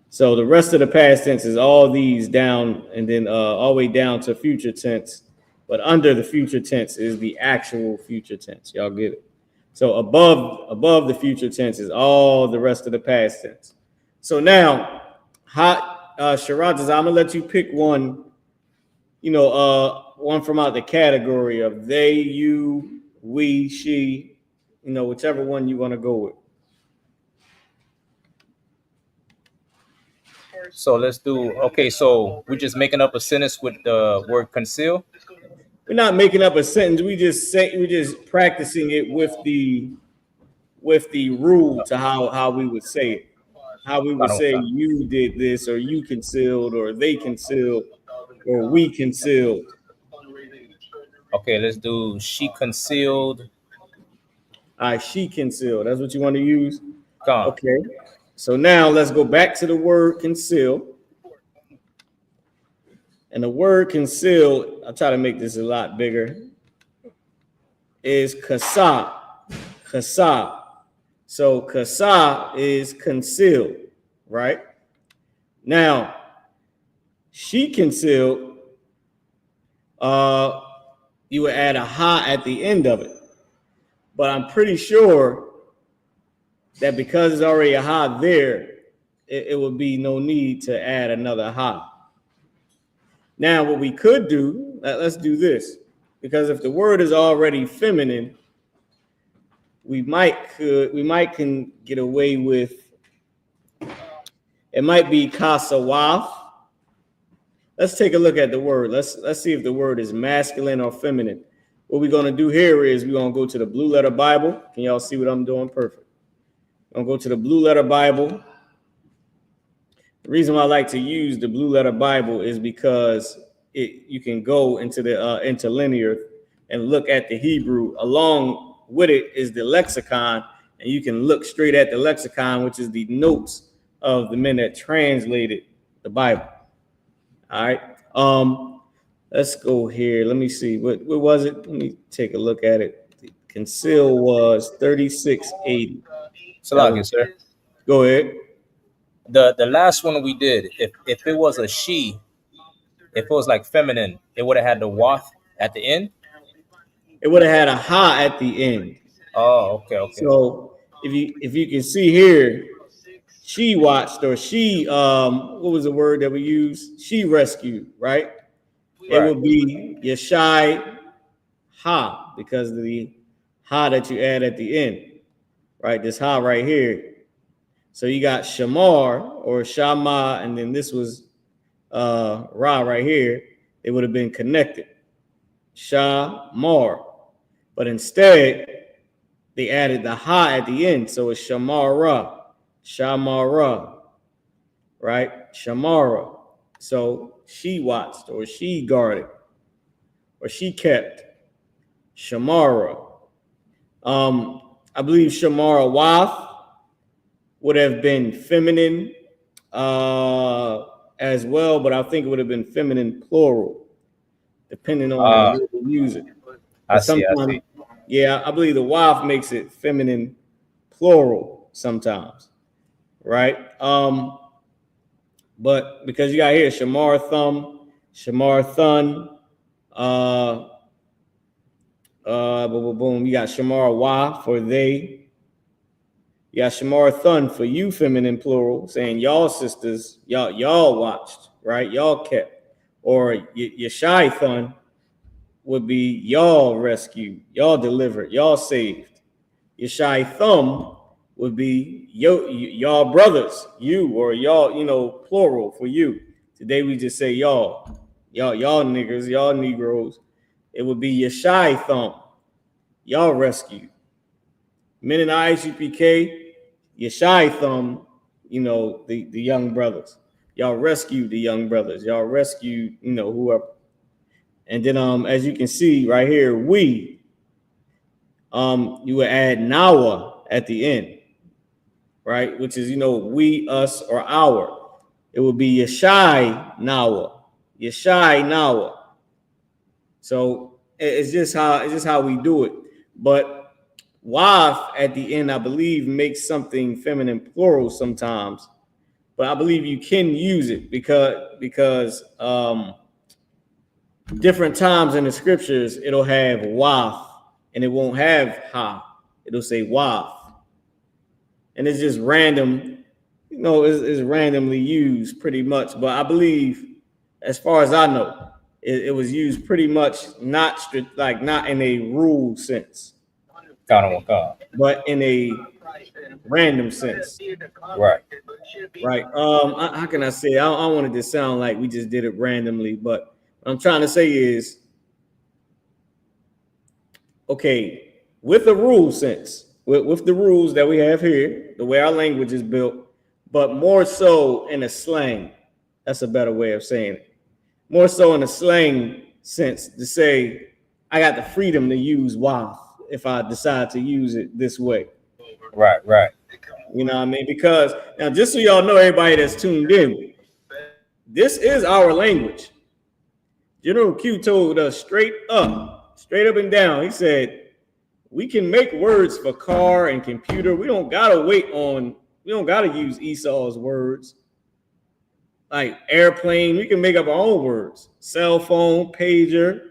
So the rest of the past tense is all these down and then all the way down to future tense. But under the future tense is the actual future tense. Y'all get it? So above the future tense is all the rest of the past tense. So now, Shiraz, I'm gonna let you pick one. One from out the category of they, you, we, she. Whichever one you want to go with. So let's do. Okay, so we're just making up a sentence with the word conceal. We're not making up a sentence. We're just practicing it with the rule to how we would say it. How we would say you did this, or you concealed, or they concealed, or we concealed. Okay, let's do she concealed. All right, she concealed. That's what you want to use? Come. Okay. So now let's go back to the word conceal. And the word conceal, I'll try to make this a lot bigger, is kasa. Kasa. So kasa is concealed, right? Now, she concealed, you would add a ha at the end of it. But I'm pretty sure that because there's already a ha there, it would be no need to add another ha. Now, what we could do, let's do this. Because if the word is already feminine, we might can get away with, it might be kasawaf. Let's take a look at the word. Let's see if the word is masculine or feminine. What we're going to do here is we're going to go to the Blue Letter Bible. Can y'all see what I'm doing? Perfect. I'm going to go to the Blue Letter Bible. The reason why I like to use the Blue Letter Bible is because you can go into the interlinear and look at the Hebrew. Along with it is the lexicon, and you can look straight at the lexicon, which is the notes of the men that translated the Bible. All right. Let's go here. Let me see. What was it? Let me take a look at it. The conceal was 3680. Salakia, sir. Go ahead. The last one we did, if it was a she, if it was like feminine, it would have had the wath at the end. It would have had a ha at the end. Oh, okay. So if you can see here, she watched, or she what was the word that we used? She rescued, right? It would be Yashai ha, because of the ha that you add at the end, right? This ha right here. So you got Shamar or Shama, and then this was Ra right here. It would have been connected. Shamar. But instead, they added the ha at the end. So it's Shamara. Shamara. Right? Shamara. So she watched, or she guarded, or she kept. Shamara. I believe Shamara Wath would have been feminine as well, but I think it would have been feminine plural, depending on who you use it. I see. Yeah, I believe the Wath makes it feminine plural sometimes, right? But because you got here Shamar Thumb, Shamar Thun, boom, you got Shamar Wa for they. You got Shamar Thun for you, feminine plural, saying y'all sisters, y'all watched, right? Y'all kept. Or Yashai Thun would be y'all rescued, y'all delivered, y'all saved. Yashai Thumb would be y'all brothers, you, or y'all, you know, plural for you. Today we just say y'all niggers, y'all Negroes. It would be Yashai thumb, y'all rescued. Men in I.S.U.P.K, Yashai thumb, you know, the young brothers. Y'all rescued the young brothers. Y'all rescued, you know, whoever. And then as you can see right here, you would add Nawa at the end, right? Which is, you know, we, us, or our. It would be Yashai Nawa. Yashai Nawa. So it's just how we do it. But Waf at the end, I believe, makes something feminine plural sometimes. But I believe you can use it because different times in the scriptures, it'll have Waf and it won't have Ha. It'll say Waf. And it's just random, you know, it's randomly used pretty much. But I believe, as far as I know, it was used pretty much not in a rule sense, but in a random sense. Right. How can I say? I don't want it to sound like we just did it randomly, but what I'm trying to say is, okay, with the rule sense, with the rules that we have here, the way our language is built, but more so in a slang. That's a better way of saying it. More so in a slang sense, to say, I got the freedom to use WAF if I decide to use it this way. Right. You know what I mean? Because now, just so y'all know, everybody that's tuned in, this is our language. General Q told us straight up and down. He said, we can make words for car and computer. We don't gotta use Esau's words. Like airplane, we can make up our own words. Cell phone, pager,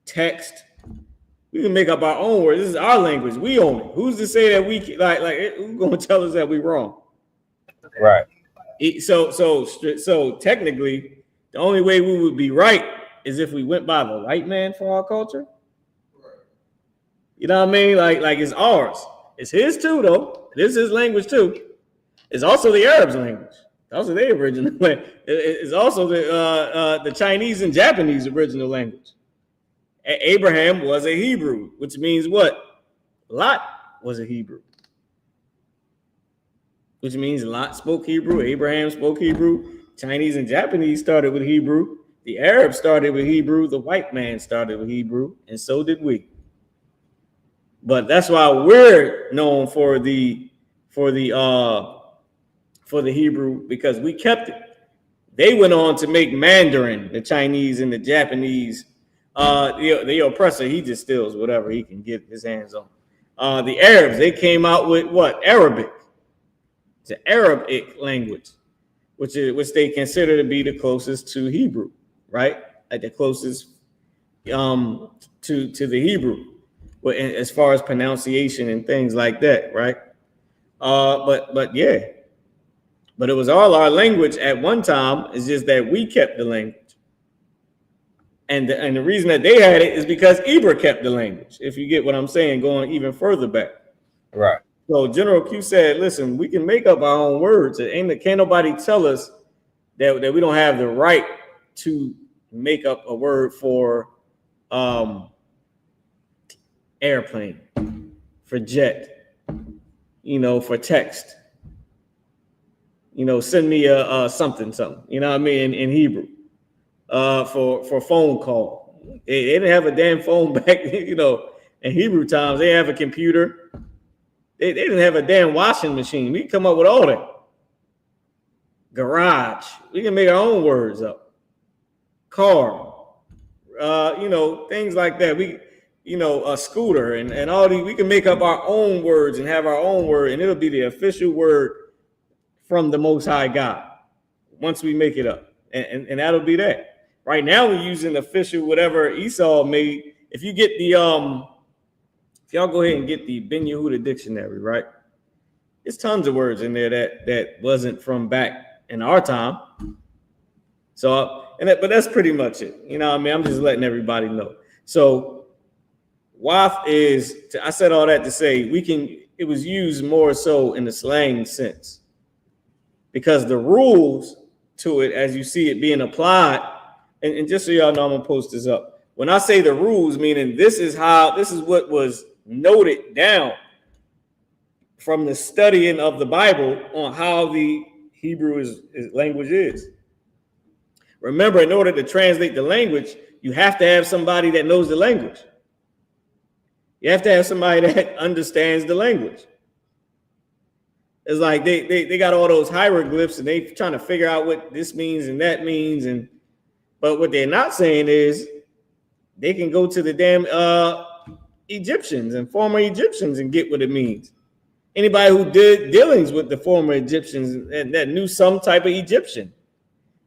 text. We can make up our own words. This is our language. We own it. Who's to say that we who's gonna tell us that we're wrong? Right. So technically, the only way we would be right is if we went by the white man for our culture. You know what I mean? Like it's ours. It's his too, though. This is his language too. It's also the Arabs' language. Also their original language. It's also the Chinese and Japanese original language. Abraham was a Hebrew, which means what? Lot was a Hebrew. Which means Lot spoke Hebrew, Abraham spoke Hebrew. Chinese and Japanese started with Hebrew. The Arabs started with Hebrew. The white man started with Hebrew, and so did we. But that's why we're known for the Hebrew, because we kept it. They went on to make Mandarin, the Chinese and the Japanese. The oppressor, he just steals whatever he can get his hands on. The Arabs, they came out with what? Arabic. It's an Arabic language, which they consider to be the closest to Hebrew, right? Like the closest to the Hebrew, as far as pronunciation and things like that, right? But yeah. But it was all our language at one time. It's just that we kept the language. And the reason that they had it is because Eber kept the language, if you get what I'm saying, going even further back. Right. So General Q said, listen, we can make up our own words. Can't nobody tell us that we don't have the right to make up a word for airplane, for jet, for text. Send me a something, you know what I mean, in Hebrew. For phone call. They didn't have a damn phone back, in Hebrew times. They have a computer. They didn't have a damn washing machine. We can come up with all that. Garage. We can make our own words up. Car. Things like that. A scooter and all these. We can make up our own words and have our own word, and it'll be the official word from the Most High God once we make it up. And that'll be that. Right now we're using official whatever Esau made. If you get the if y'all go ahead and get the Ben Yehuda dictionary, right? There's tons of words in there that wasn't from back in our time. So but that's pretty much it. I'm just letting everybody know. So WAF is, I said all that to say we can, it was used more so in the slang sense, because the rules to it, as you see it being applied, and just so y'all know, I'm gonna post this up. When I say the rules, meaning this is what was noted down from the studying of the Bible on how the Hebrew language is. Remember, in order to translate the language, you have to have somebody that knows the language. You have to have somebody that understands the language. It's like they got all those hieroglyphs and they trying to figure out what this means and that means, but what they're not saying is they can go to the damn Egyptians and former Egyptians and get what it means. Anybody who did dealings with the former Egyptians and that knew some type of Egyptian,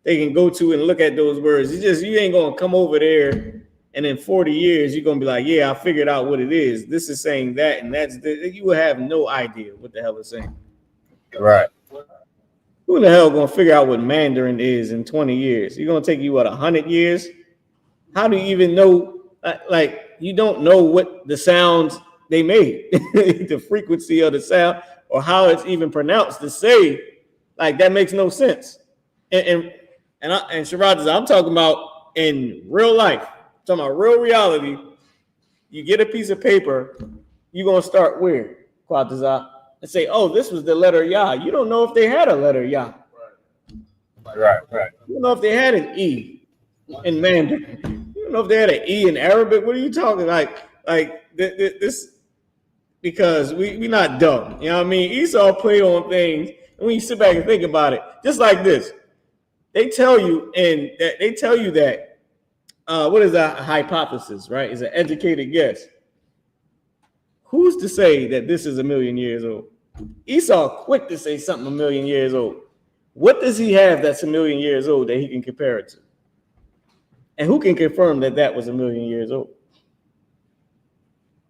they can go to and look at those words. You ain't gonna come over there and in 40 years you're gonna be like, yeah, I figured out what it is. This is saying that, and you will have no idea what the hell it's saying. Right. Who the hell gonna figure out what Mandarin is in 20 years? You're gonna take you 100 years? How do you even know? Like, you don't know what the sounds they made, the frequency of the sound, or how it's even pronounced to say. Like, that makes no sense. And Sharad, I'm talking about in real life, I'm talking about real reality. You get a piece of paper, you're gonna start where, Quatazah, and say, oh, this was the letter Yah. You don't know if they had a letter Yah. Right. You don't know if they had an E in Mandarin. You don't know if they had an E in Arabic. What are you talking like this? Because we not dumb. You know what I mean? Esau played on things, and when you sit back and think about it, just like this, they tell you that what is a hypothesis, right? It's an educated guess. Who's to say that this is 1,000,000 years old? Esau quick to say something 1,000,000 years old. What does he have that's 1,000,000 years old that he can compare it to? And who can confirm that that was 1,000,000 years old?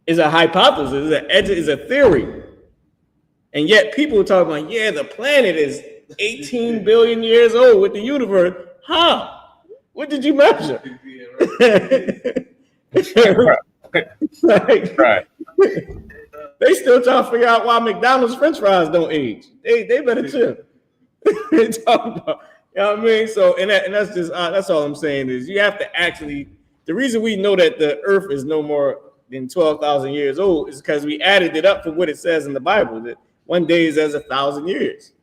It's a hypothesis, it's a theory. And yet people are talking about, yeah, the planet is 18 billion years old with the universe. Huh? What did you measure? Right. They still trying to figure out why McDonald's French fries don't age. They better chill. They talking about, you know what I mean? So and that's just that's all I'm saying is you have to actually. The reason we know that the Earth is no more than 12,000 years old is because we added it up for what it says in the Bible, that one day is as 1,000 years.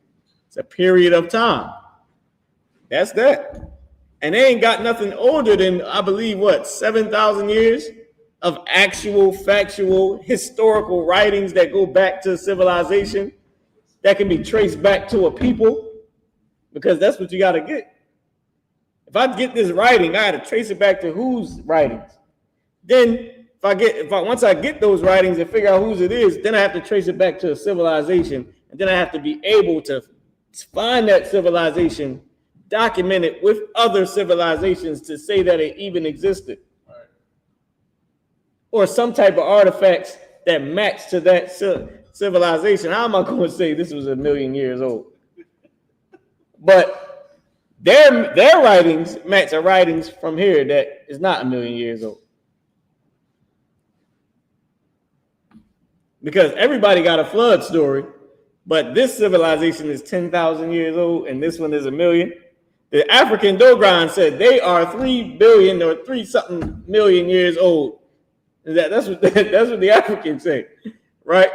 It's a period of time. That's that. And they ain't got nothing older than, I believe, 7,000 years of actual, factual, historical writings that go back to civilization that can be traced back to a people, because that's what you got to get. If I get this writing, I got to trace it back to whose writings. Then once I get those writings and figure out whose it is, then I have to trace it back to a civilization, and then I have to be able to find that civilization, document it with other civilizations to say that it even existed. Right. Or some type of artifacts that match to that civilization. How am I going to say this was 1,000,000 years old? But their writings match the writings from here that is not 1,000,000 years old. Because everybody got a flood story, but this civilization is 10,000 years old and this one is 1,000,000. The African Dogon said they are 3 billion or 3-something million years old. That's what the Africans say, right?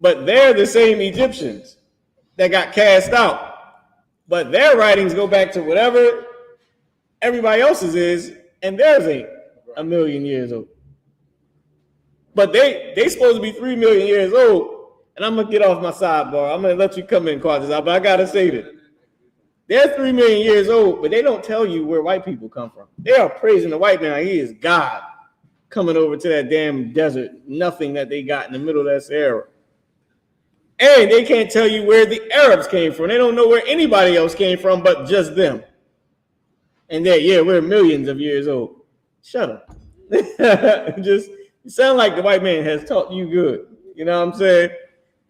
But they're the same Egyptians that got cast out. But their writings go back to whatever everybody else's is, and theirs ain't 1,000,000 years old. But they supposed to be 3 million years old. And I'm gonna get off my sidebar. I'm gonna let you come in, Quadras, but I gotta say this. They're 3 million years old, but they don't tell you where white people come from. They are praising the white man. He is God coming over to that damn desert, nothing that they got in the middle of that Sahara. And they can't tell you where the Arabs came from. They don't know where anybody else came from but just them. And we're millions of years old. Shut up. Just, you sound like the white man has taught you good. You know what I'm saying?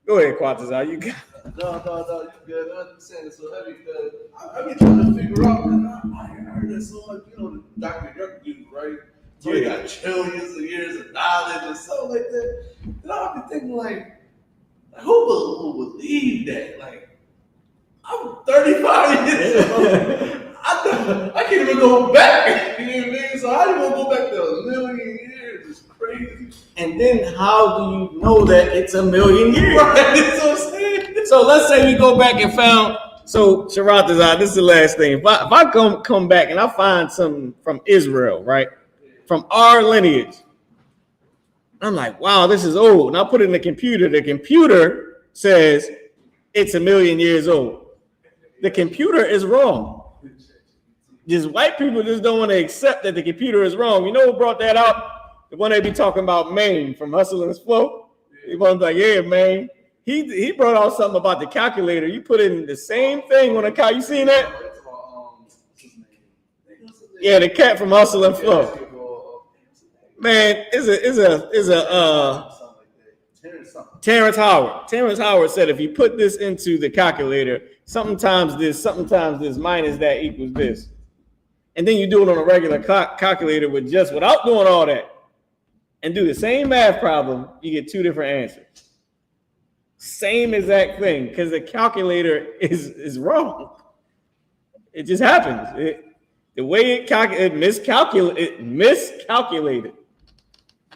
Go ahead, Quatazah. You got No, you good. I'm saying it's so heavy because I've been trying to figure out, and I heard that so much, the Dr. Yuck dude, right? So he got trillions of years of knowledge and stuff like that. And I've been thinking, like, Who would believe that? Like, I'm 35 years old. I can't even go back. You know what I mean? So how do you want to go back to a million years? It's crazy. And then how do you know that it's a million years? Right, that's what I'm saying. So let's say we go back and found. So Sharatazah, this is the last thing. If I come back and I find something from Israel, right, from our lineage, I'm like, wow, this is old. And I put it in the computer. The computer says it's a million years old. The computer is wrong. Just white people just don't want to accept that the computer is wrong. You know who brought that up? The one they be talking about, Maine from Hustle and Flow. He was like, yeah, man. He brought out something about the calculator. You put in the same thing on a car. You seen that? Yeah, the cat from Hustle and Flow. Man, is a Terrence Howard. Terrence Howard said if you put this into the calculator, sometimes this minus that equals this. And then you do it on a regular calculator without doing all that, and do the same math problem, you get two different answers. Same exact thing, because the calculator is wrong. It just happens. The way it miscalculated.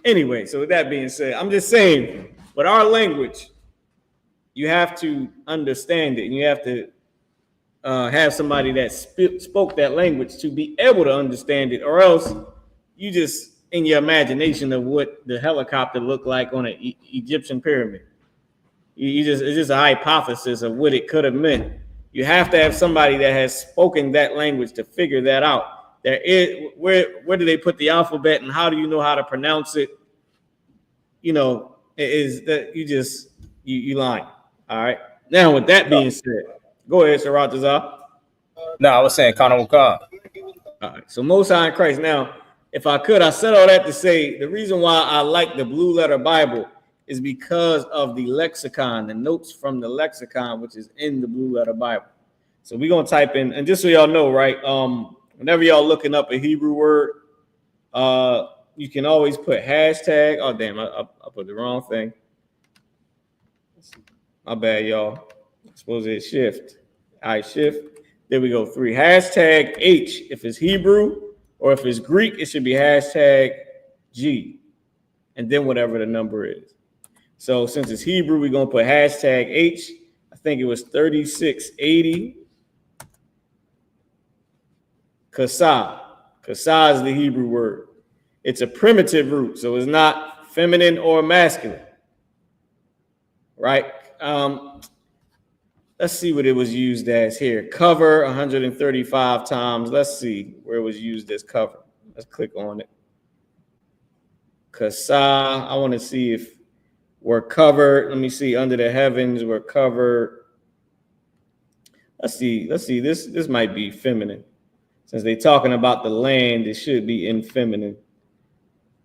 Anyway, so with that being said, I'm just saying, with our language, you have to understand it, and you have to have somebody that spoke that language to be able to understand it, or else you just in your imagination of what the helicopter looked like on an Egyptian pyramid. It's just a hypothesis of what it could have meant. You have to have somebody that has spoken that language to figure that out. Where do they put the alphabet, and how do you know how to pronounce it? You know, is that you lying. All right. Now, with that being said, go ahead, Sharatazah. No, I was saying CHAANAYAAHLA. All right. So Most High in Christ. Now, if I could, I said all that to say the reason why I like the Blue Letter Bible is because of the lexicon, the notes from the lexicon, which is in the Blue Letter Bible. So we're gonna type in, and just so y'all know, right? Whenever y'all looking up a Hebrew word, you can always put hashtag. Oh damn, I put the wrong thing. My bad, y'all. I suppose it's shift. All right, shift. There we go. 3 hashtag H if it's Hebrew, or if it's Greek, it should be hashtag G, and then whatever the number is. So since it's Hebrew, we're gonna put hashtag H. I think it was 3680. Kasa. Kasa is the Hebrew word. It's a primitive root, so it's not feminine or masculine. Right? Let's see what it was used as here. Cover 135 times. Let's see where it was used as cover. Let's click on it. Kasa. I want to see if we're covered. Let me see. Under the heavens, we're covered. Let's see. This might be feminine. Since they're talking about the land, it should be in feminine.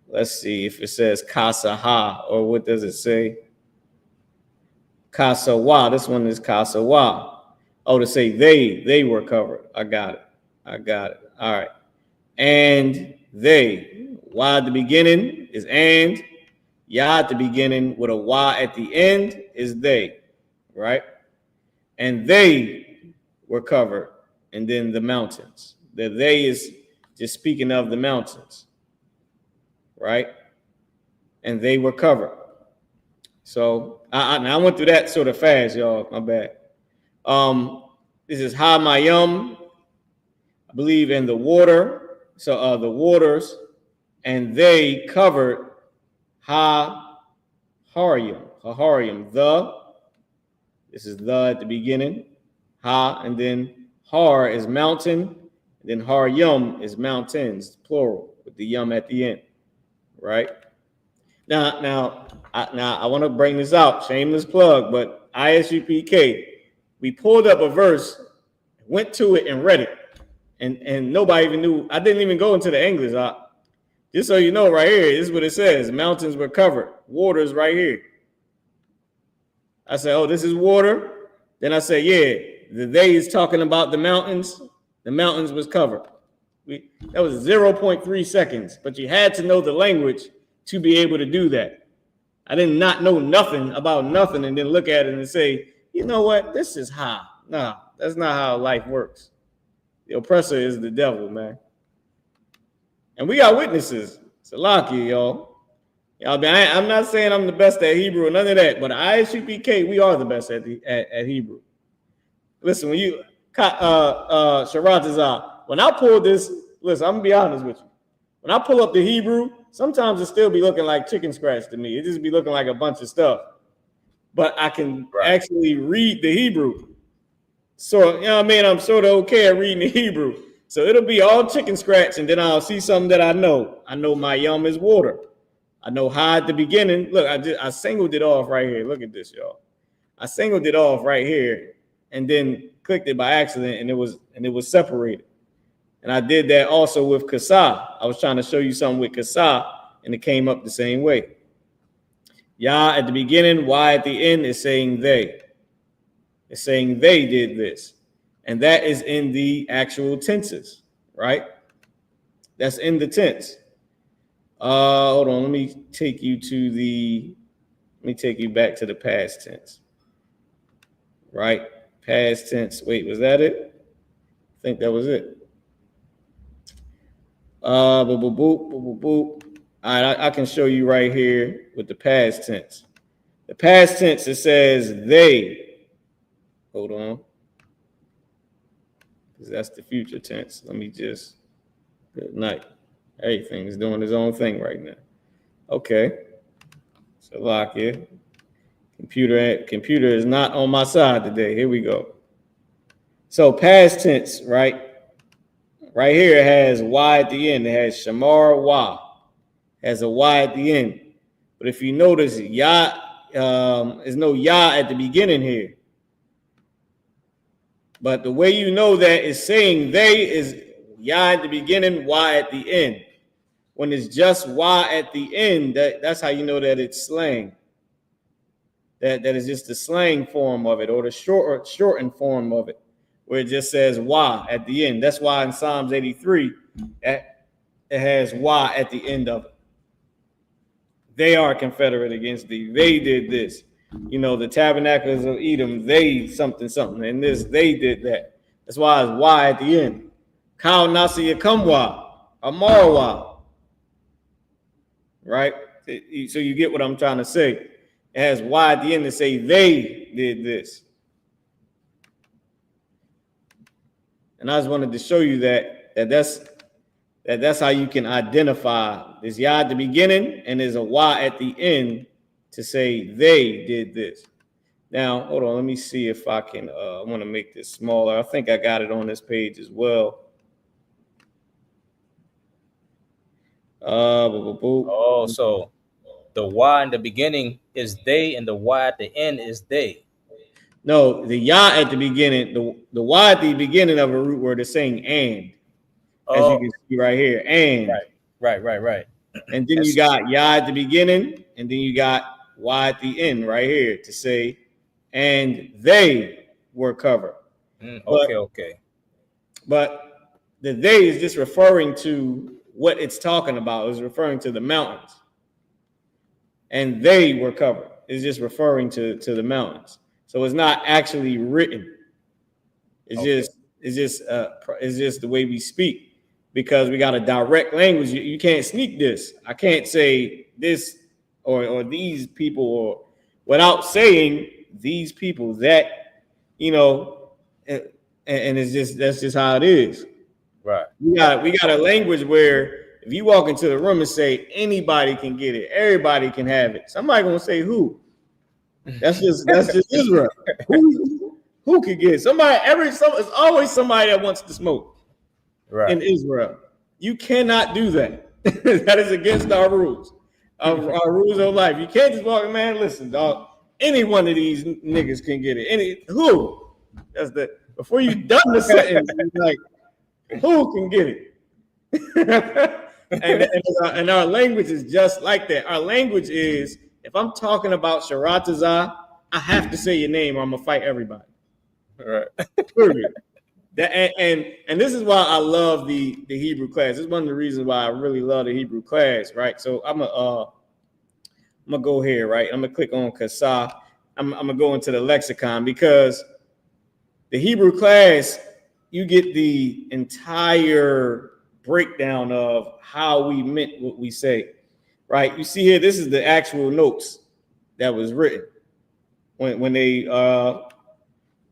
Let's see if it says Kasaha, or what does it say? Kasawa. This one is Kasawa. Oh, to say they were covered. I got it. All right. And they. Y at the beginning is and. Yah at the beginning with a Y at the end is they. Right? And they were covered. And then the mountains. The they is just speaking of the mountains. Right? And they were covered. So I went through that sort of fast, y'all. My bad. This is Hamayim, I believe, in the water. So the waters, and they covered Haharyim. This is the at the beginning. Ha, and then Har is mountain. And then Haryim is mountains, plural, with the yum at the end. Right? Now, I want to bring this out. Shameless plug, but I.S.U.P.K. We pulled up a verse, went to it and read it, and nobody even knew. I didn't even go into the English. Just so you know, right here, this is what it says: mountains were covered, waters right here. I said, "Oh, this is water." Then I said, "Yeah, the they is talking about the mountains. The mountains was covered." That was 0.3 seconds, but you had to know the language to be able to do that. I did not know nothing about nothing and then look at it and say, you know what, this is high. No, that's not how life works. The oppressor is the devil, man. And we got witnesses. Salaki, y'all. I'm not saying I'm the best at Hebrew or none of that, but I.S.U.P.K, we are the best at Hebrew. Listen, when you Sharatazah, when I pull this, listen, I'm gonna be honest with you. When I pull up the Hebrew, sometimes it still be looking like chicken scratch to me. It just be looking like a bunch of stuff. But I can actually read the Hebrew. So, you know what I mean? I'm sort of okay at reading the Hebrew. So it'll be all chicken scratch, and then I'll see something that I know. I know my yum is water. I know how at the beginning. Look, I singled it off right here. Look at this, y'all. I singled it off right here, and then clicked it by accident, and it was separated. And I did that also with Kasa. I was trying to show you something with Kasa, and it came up the same way. Yah at the beginning, Y at the end is saying they. It's saying they did this. And that is in the actual tenses, right? That's in the tense. Hold on, let me take you back to the past tense. Right? Past tense. Wait, was that it? I think that was it. Boop, boop, boop, boop, boop, boop. All right, I can show you right here with the past tense. The past tense, it says they. Hold on. Because that's the future tense. Let me just, good night. Everything's doing its own thing right now. Okay. So lock here. Computer is not on my side today. Here we go. So past tense, right? Right here it has Y at the end. It has Shamar Wa. Has a Y at the end. But if you notice, Yah, there's no Yah at the beginning here. But the way you know that is saying they is Yah at the beginning, Y at the end. When it's just Y at the end, that's how you know that it's slang. That is just the slang form of it, or the shortened form of it, where it just says Y at the end. That's why in Psalms 83, it has Y at the end of it. They are confederate against thee. They did this. You know, the tabernacles of Edom, they something, and this, they did that. That's why it's Y at the end. Kal Nasi Yakamwa, Amarwa. Right? So you get what I'm trying to say. It has Y at the end to say they did this. And I just wanted to show you that's how you can identify. There's Yah at the beginning and there's a Y at the end to say they did this. Now, hold on. Let me see if I can. I want to make this smaller. I think I got it on this page as well. Oh, so the Y in the beginning is they, and the Y at the end is they. No, the Yah at the beginning, the Y at the beginning of a root word is saying and. As you can see right here, and. Right. And then you got Yah at the beginning, and then you got Y at the end right here to say, and they were covered. Okay. But the they is just referring to what it's talking about. It's referring to the mountains. And they were covered. It's just referring to the mountains. So it's not actually written. It's just the way we speak. Because we got a direct language. You can't sneak this. I can't say this or these people or without saying these people that, you know, and it's just, that's just how it is. Right. We got a language where if you walk into the room and say anybody can get it, everybody can have it. Somebody gonna say who? That's just Israel. Who could get it? It's always somebody that wants to smoke. Right. In Israel, you cannot do that. That is against our rules, our rules of life. You can't just walk, man. Listen, dog. Any one of these niggas can get it. Who? That's the before you done the sentence. Like, who can get it? and our language is just like that. Our language is if I'm talking about Sharatazah, I have to say your name or I'm gonna fight everybody. All right. Period. And this is why I love the Hebrew class. This is one of the reasons why I really love the Hebrew class, right? So I'm I'm gonna go here, right? I'm gonna click on Kasa. I'm gonna go into the lexicon because the Hebrew class, you get the entire breakdown of how we meant what we say, right? You see here, this is the actual notes that was written when they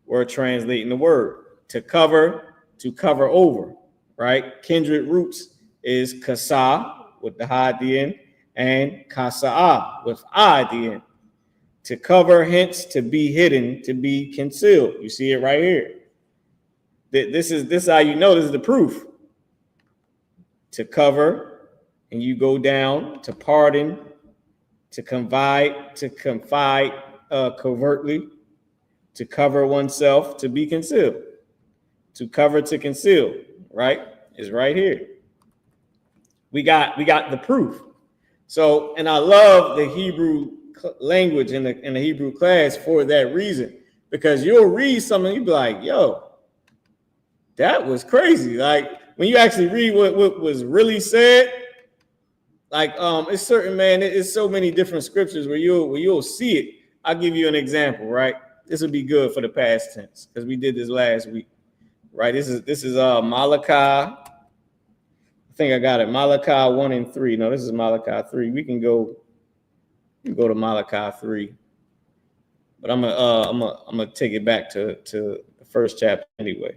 were translating the word. To cover over, right? Kindred roots is kasa with the ha at the end and kasa'a with I at the end. To cover, hence to be hidden, to be concealed. You see it right here. This is how you know this is the proof. To cover, and you go down to pardon, to confide covertly, to cover oneself, to be concealed. To cover, to conceal, right? Is right here. We got the proof. So, and I love the Hebrew language in the Hebrew class for that reason, because you'll read something, you'll be like, yo, that was crazy. Like when you actually read what was really said, like it's certain, man, it's so many different scriptures where you'll see it. I'll give you an example, right? This would be good for the past tense because we did this last week, right? This is Malachi. I think I got it. Malachi 1 and 3. No, this is Malachi 3. We can go to Malachi 3, but I'm gonna take it back to the first chapter anyway.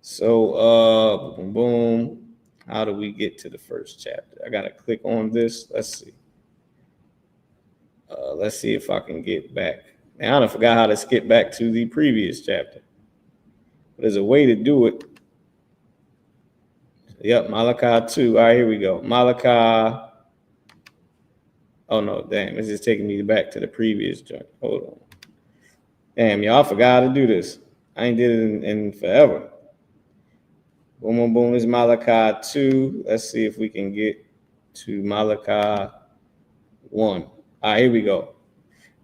So boom. How do we get to the first chapter? I gotta click on this. Let's see. Let's see if I can get back. Now I forgot how to skip back to the previous chapter. But there's a way to do it. Yep, Malachi 2. All right, here we go. Malachi. Oh no, damn! It's just taking me back to the previous joint. Hold on. Damn, y'all forgot how to do this. I ain't did it in forever. Boom, boom, boom. This is Malachi 2. Let's see if we can get to Malachi 1. All right, here we go.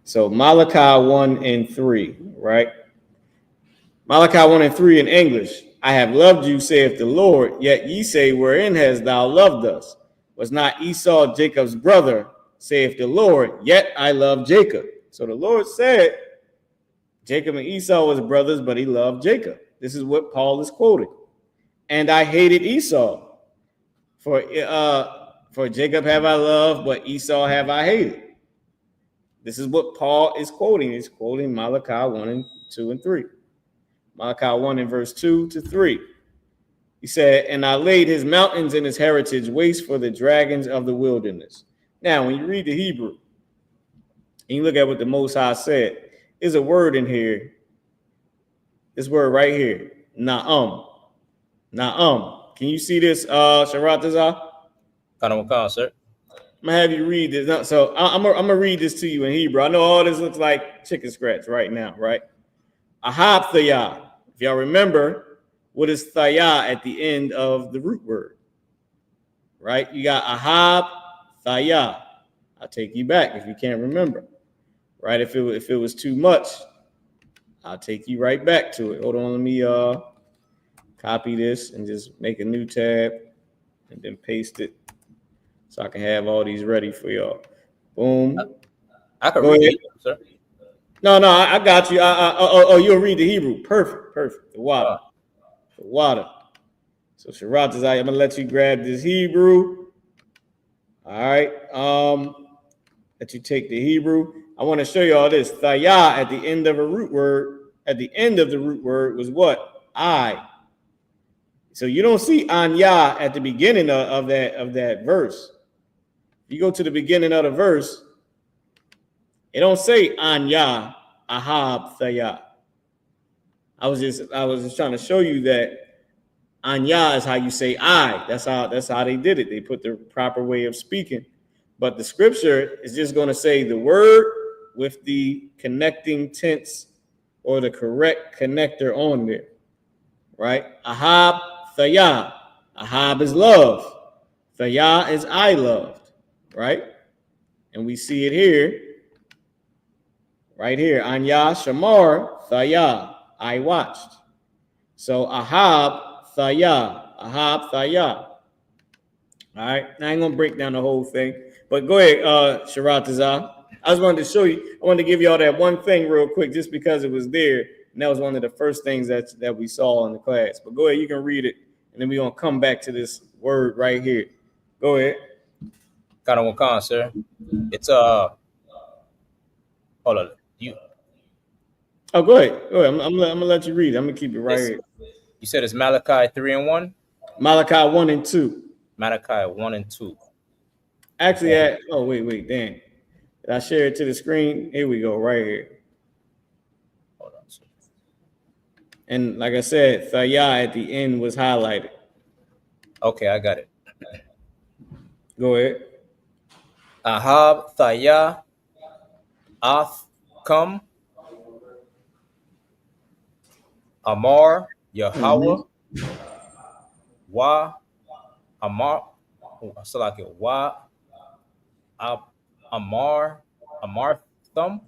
So Malachi 1 and 3, right? Malachi 1 and 3 in English. I have loved you, saith the Lord, yet ye say, wherein hast thou loved us? Was not Esau Jacob's brother, saith the Lord, yet I love Jacob. So the Lord said Jacob and Esau was brothers, but he loved Jacob. This is what Paul is quoting. And I hated Esau. For Jacob have I loved, but Esau have I hated. This is what Paul is quoting. He's quoting Malachi 1 and 2 and 3. Malachi 1 and verse 2 to 3. He said, and I laid his mountains and his heritage waste for the dragons of the wilderness. Now, when you read the Hebrew, and you look at what the Most High said, there's a word in here. This word right here, Na'am. Na'am. Can you see this, Sharatazah? Kanawakan, sir. I'm gonna have you read this. So I'm gonna read this to you in Hebrew. I know all this looks like chicken scratch right now, right? Ahab thayah. If y'all remember, what is thayah at the end of the root word? Right? You got ahab thayah. I'll take you back if you can't remember. Right? If it was too much, I'll take you right back to it. Hold on, let me copy this and just make a new tab and then paste it so I can have all these ready for y'all. Boom. I can read it, sir. No, I got you. You'll read the Hebrew. Perfect. The water. So Sharat is I'm gonna let you grab this Hebrew. All right. Let you take the Hebrew. I want to show you all this. Thayah at the end of a root word. At the end of the root word was what? I. So you don't see anya at the beginning of that verse. You go to the beginning of the verse, it don't say anya, ahab, thayah. I was just trying to show you that anya is how you say I. That's how they did it. They put the proper way of speaking. But the scripture is just going to say the word with the connecting tense or the correct connector on there. Right? Ahab, thayah. Ahab is love. Thayah is I loved. Right? And we see it here. Right here. Anya shamar thayah. I watched. So ahab thayah. Ahab thayah. All right. Now I ain't gonna break down the whole thing, But go ahead, Sharatazah. I just wanted to show you. I wanted to give y'all that one thing real quick, just because it was there, and that was one of the first things that we saw in the class. But go ahead, you can read it, and then we're gonna come back to this word right here. Go ahead. Kind of one, sir. It's hold on. You. Oh, go ahead. Go ahead. I'm gonna let you read. I'm gonna keep it right here. You said it's Malachi 3 and 1. Malachi 1 and 2. Malachi 1 and 2. Actually, oh wait, damn. Did I share it to the screen? Here we go, right here. Hold on, sir. And like I said, Thayah at the end was highlighted. Okay, I got it. Go ahead. Ahab, Thayah, Come, Amar, Yahawah, Wa, Amar, so like it, Wa, Amar, Thumb.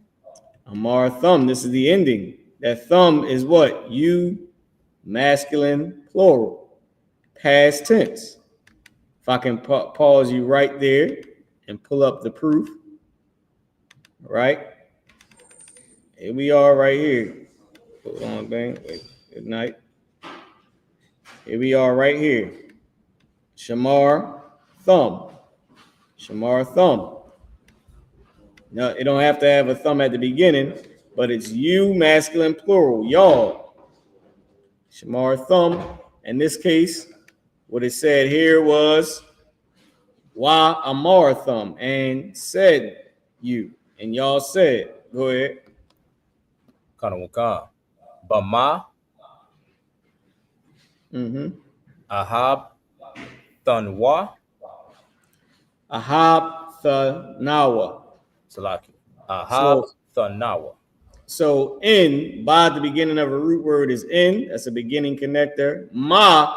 Amar thumb. This is the ending. That thumb is what? You, masculine, plural, past tense. If I can pause you right there and pull up the proof. Right? Here we are right here. Hold on, bang. Wait, good night. Here we are right here. Shamar thumb. Shamar thumb. Now, it don't have to have a thumb at the beginning, but it's you, masculine, plural, y'all. Shamar thumb. In this case, what it said here was Wa Amar thumb, and said you. And y'all said, go ahead. Kanawaka. Bama. Ahab. Thunwa. Ahab Thanawa. Salaki. Ahab Thanawa. So in, by the beginning of a root word is in. That's a beginning connector. Ma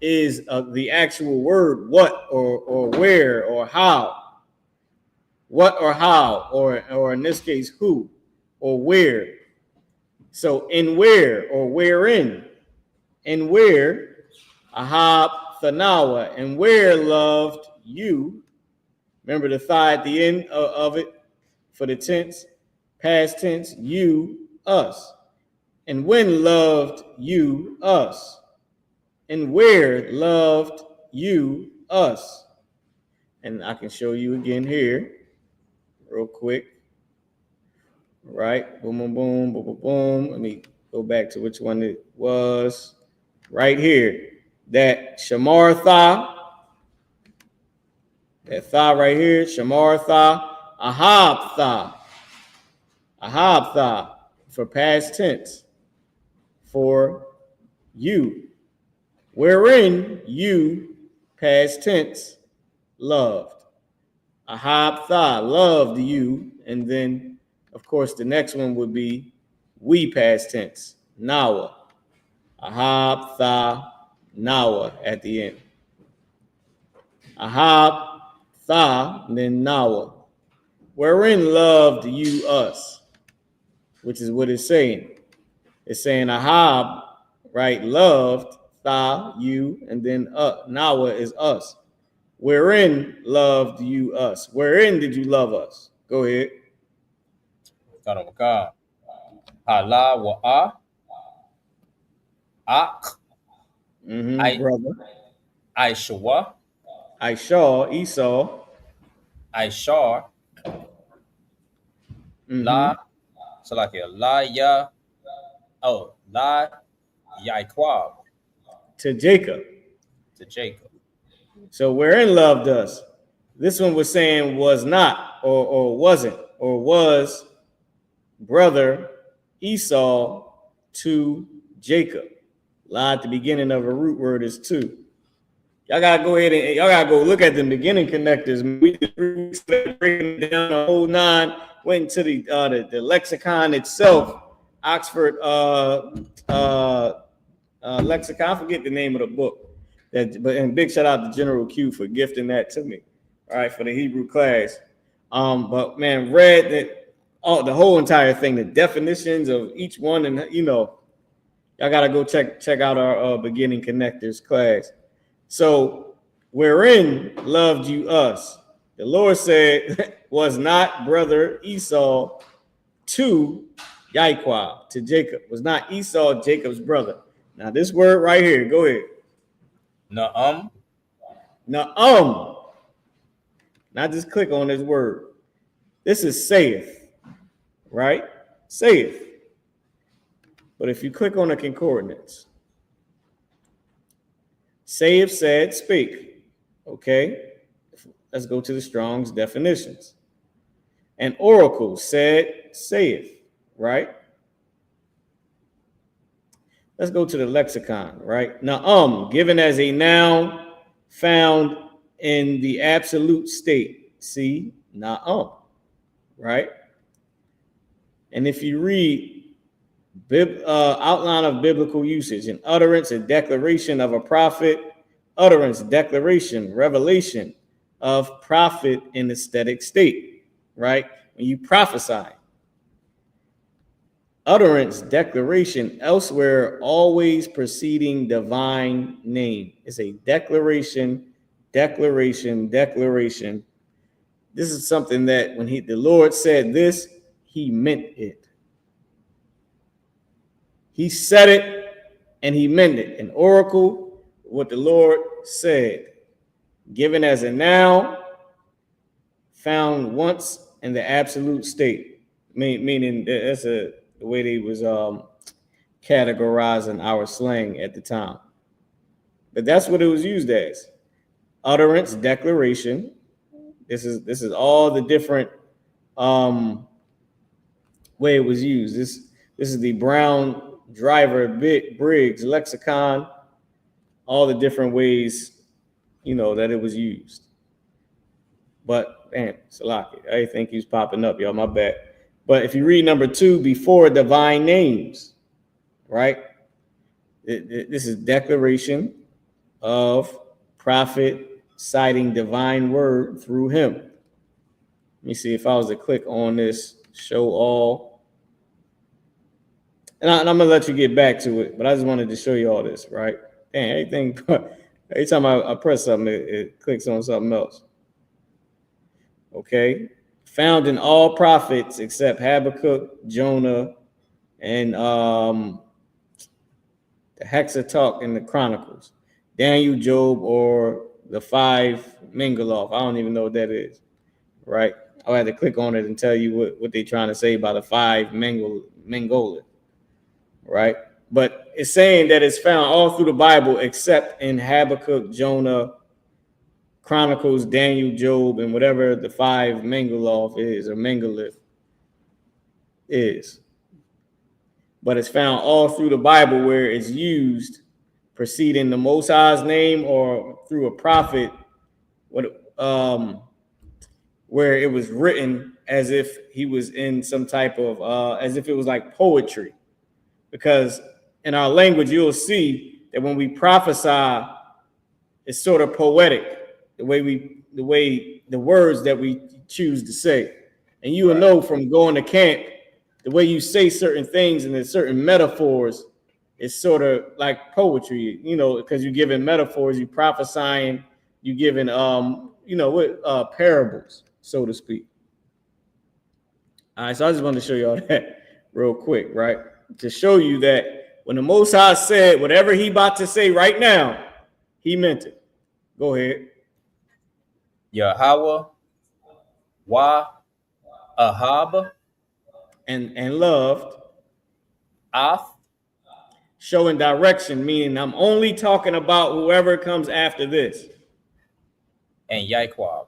is the actual word what or where or how. What or how, or in this case, who or where. So in where or wherein. In where, Ahab Thanawa, and where loved you. Remember the thigh at the end of it for the tense, past tense, you, us. And when loved you, us. And where loved you, us. And I can show you again here, real quick. Right, boom, boom, boom, boom, boom, boom. Let me go back to which one it was. Right here, that Shamar Tha, that Tha right here, Shamar Tha, Ahab Tha, for past tense, for you, wherein you, past tense, loved. Ahab Tha, loved you, and then, of course, the next one would be we, past tense, Nawa. Ahab Tha Nawa at the end. Ahab Tha, and then Nawa. Wherein loved you us, which is what it's saying. It's saying Ahab, right, loved Tha, you, and then Nawa is us. Wherein loved you us? Wherein did you love us? Go ahead. Kanawaka. Halawaah. Brother. I.S.U.P.K. Esau. I.S.U.P.K. La. So like a La Yaquab. To Jacob. To Jacob. So wherein loved us. This one was saying was not or wasn't or was brother Esau to Jacob. La at the beginning of a root word is to. Y'all gotta go ahead and y'all gotta go look at the beginning connectors. We just breaking down the whole 9. Went into the lexicon itself, Oxford lexicon. I forget the name of the book. And big shout out to General Q for gifting that to me. All right, for the Hebrew class. But man, read that the whole entire thing, the definitions of each one, and y'all gotta go check out our beginning connectors class. So wherein loved you us, The Lord said, was not brother Esau to Yahuah, to Jacob. Was not Esau Jacob's brother. Now this word right here, go ahead. Na'am. Now just click on this word. This is saith, right? Saith. But if you click on the concordance, saith, said, spake. Okay, let's go to the Strong's definitions. An oracle said, saith, right? Let's go to the lexicon, right? Now, given as a noun found in the absolute state. See, now, right? And if you read outline of biblical usage, an utterance, a declaration of a prophet, utterance, declaration, revelation of prophet in aesthetic state, right? When you prophesy, utterance, declaration, elsewhere, always preceding divine name. It's a declaration. This is something that when the Lord said this, he meant it. He said it and he meant it. An oracle, what the Lord said, given as a noun, found once in the absolute state. Meaning that's the way they was categorizing our slang at the time. But that's what it was used as. Utterance, declaration. This is all the different way it was used. This is the Brown Driver Briggs lexicon, all the different ways, that it was used. But man, Salaki, I didn't think he was popping up, y'all. My bad. But if you read number 2, before divine names, right? This is declaration of prophet citing divine word through him. Let me see if I was to click on this, show all. And I'm gonna let you get back to it, but I just wanted to show you all this, right? Every time I press something, it clicks on something else. Okay. Found in all prophets except Habakkuk, Jonah, and the Hexateuch in the Chronicles. Daniel, Job, or the 5 Mengoloth. I don't even know what that is, right? I'll have to click on it and tell you what they're trying to say about the 5 Mengoloth, right? But it's saying that it's found all through the Bible except in Habakkuk, Jonah, Chronicles, Daniel, Job, and whatever the 5 Mengoloth is, or Mengolith is. But it's found all through the Bible where it's used preceding the Most High's name or through a prophet, where it was written as if he was in some type of, as if it was like poetry. Because in our language, you'll see that when we prophesy, it's sort of poetic. The words that we choose to say. And you will know from going to camp, the way you say certain things and there's certain metaphors, it's sort of like poetry, because you're giving metaphors, you're prophesying, you're giving, parables, so to speak. All right, so I just wanted to show you all that real quick, right? To show you that when the Most High said whatever he about to say right now, he meant it. Go ahead. YAHAWAH, Ahab, and loved, Ath, showing direction, meaning I'm only talking about whoever comes after this. and Yahuah.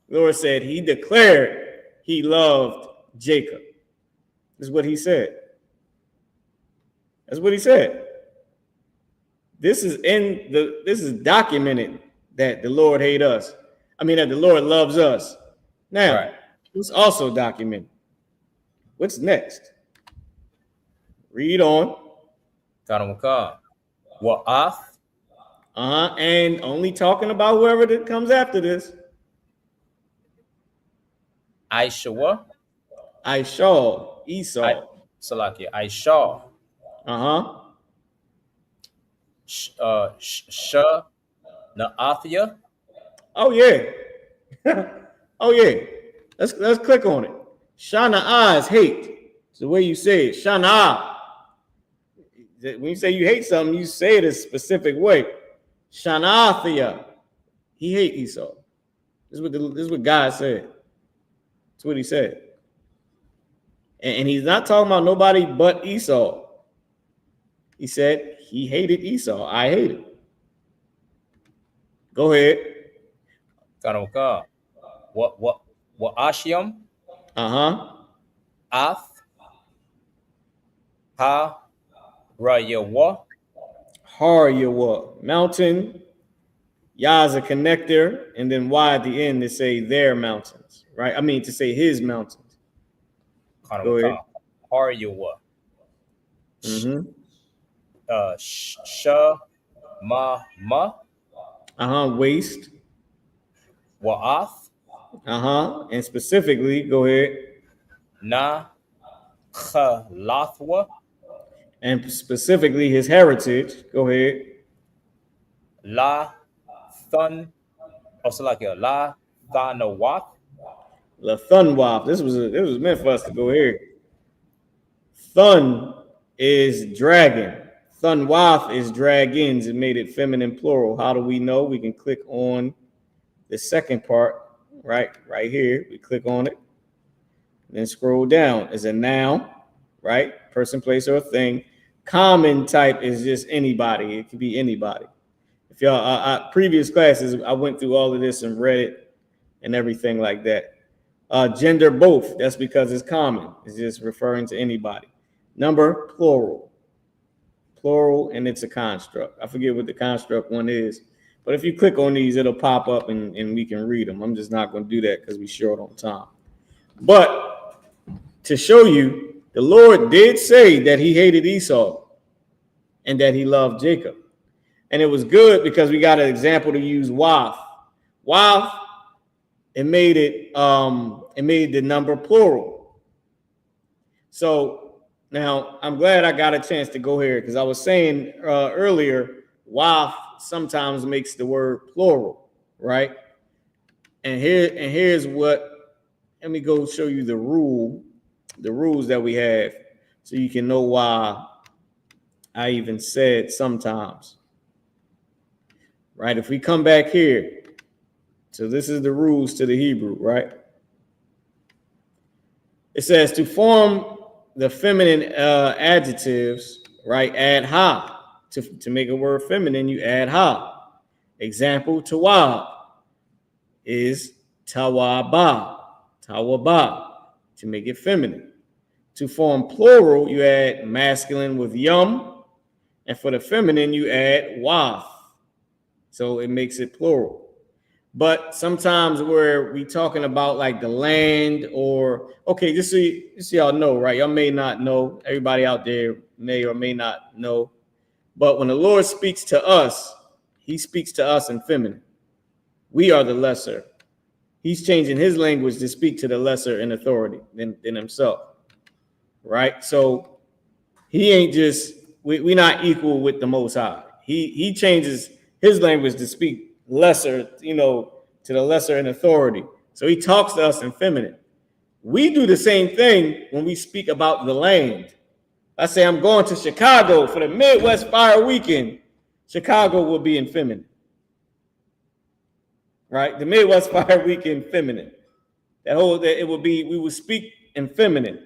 Lord said he declared he loved Jacob. This is what he said. That's what he said. This is documented that the Lord hates us. That the Lord loves us. Now, Right. It's also documented. What's next? Read on. Tanamukah. Wa'ath, And only talking about whoever that comes after this. Aishua, Esau. Salakia, Aisha, Na'athia, Oh yeah. Oh yeah, let's click on it. Shana'a is hate. It's the way you say it. Shana'a. When you say you hate something, you say it a specific way. Shana'athia. He hate Esau. This is what God said. That's what he said. And he's not talking about nobody but Esau. He said he hated Esau. I hate him. Go ahead. Kanuka. What Ashiam? Ath. Ha. YAHUAH. YAHUAH. Mountain. Yah is a connector. And then Y at the end to say their mountains. Right? I mean to say his mountains. Go ahead. YAHUAH. Waste. Wa'ath. And specifically, go ahead. Na. Khalathwa. And specifically his heritage. Go ahead. La. Thun. Also like a La. Thanawath. La Thunwath. This was meant for us to go here. Thun is dragon. Thunwath is dragons. It made it feminine plural. How do we know? We can click on the second part, right here. We click on it. Then scroll down. It's a noun, right? Person, place, or thing. Common type is just anybody. It could be anybody. If y'all previous classes, I went through all of this and read it and everything like that. Gender both. That's because it's common. It's just referring to anybody. Number plural, and it's a construct. I forget what the construct one is, but if you click on these, it'll pop up and we can read them. I'm just not going to do that because we're short on time. But to show you, the Lord did say that he hated Esau and that he loved Jacob. And it was good because we got an example to use Wath. Wath, it made the number plural. So now I'm glad I got a chance to go here because I was saying earlier, Wath sometimes makes the word plural, right? And here's what, let me go show you the rules that we have so you can know why I even said sometimes. Right? If we come back here, so this is the rules to the Hebrew, right? It says to form the feminine adjectives, right? Add ha. To make a word feminine, you add ha. Example, tawab is tawaba. Tawaba, to make it feminine. To form plural, you add masculine with yum. And for the feminine, you add wath. So it makes it plural. But sometimes where we talking about like the land or, okay, just so y'all know, right? Y'all may not know. Everybody out there may or may not know. But when the Lord speaks to us, he speaks to us in feminine. We are the lesser. He's changing his language to speak to the lesser in authority than himself, right? So he ain't just, we're not equal with the Most High. He changes his language to speak lesser, to the lesser in authority. So he talks to us in feminine. We do the same thing when we speak about the land. I say I'm going to Chicago for the Midwest Fire Weekend. Chicago will be in feminine. Right? The Midwest Fire Weekend feminine. We will speak in feminine.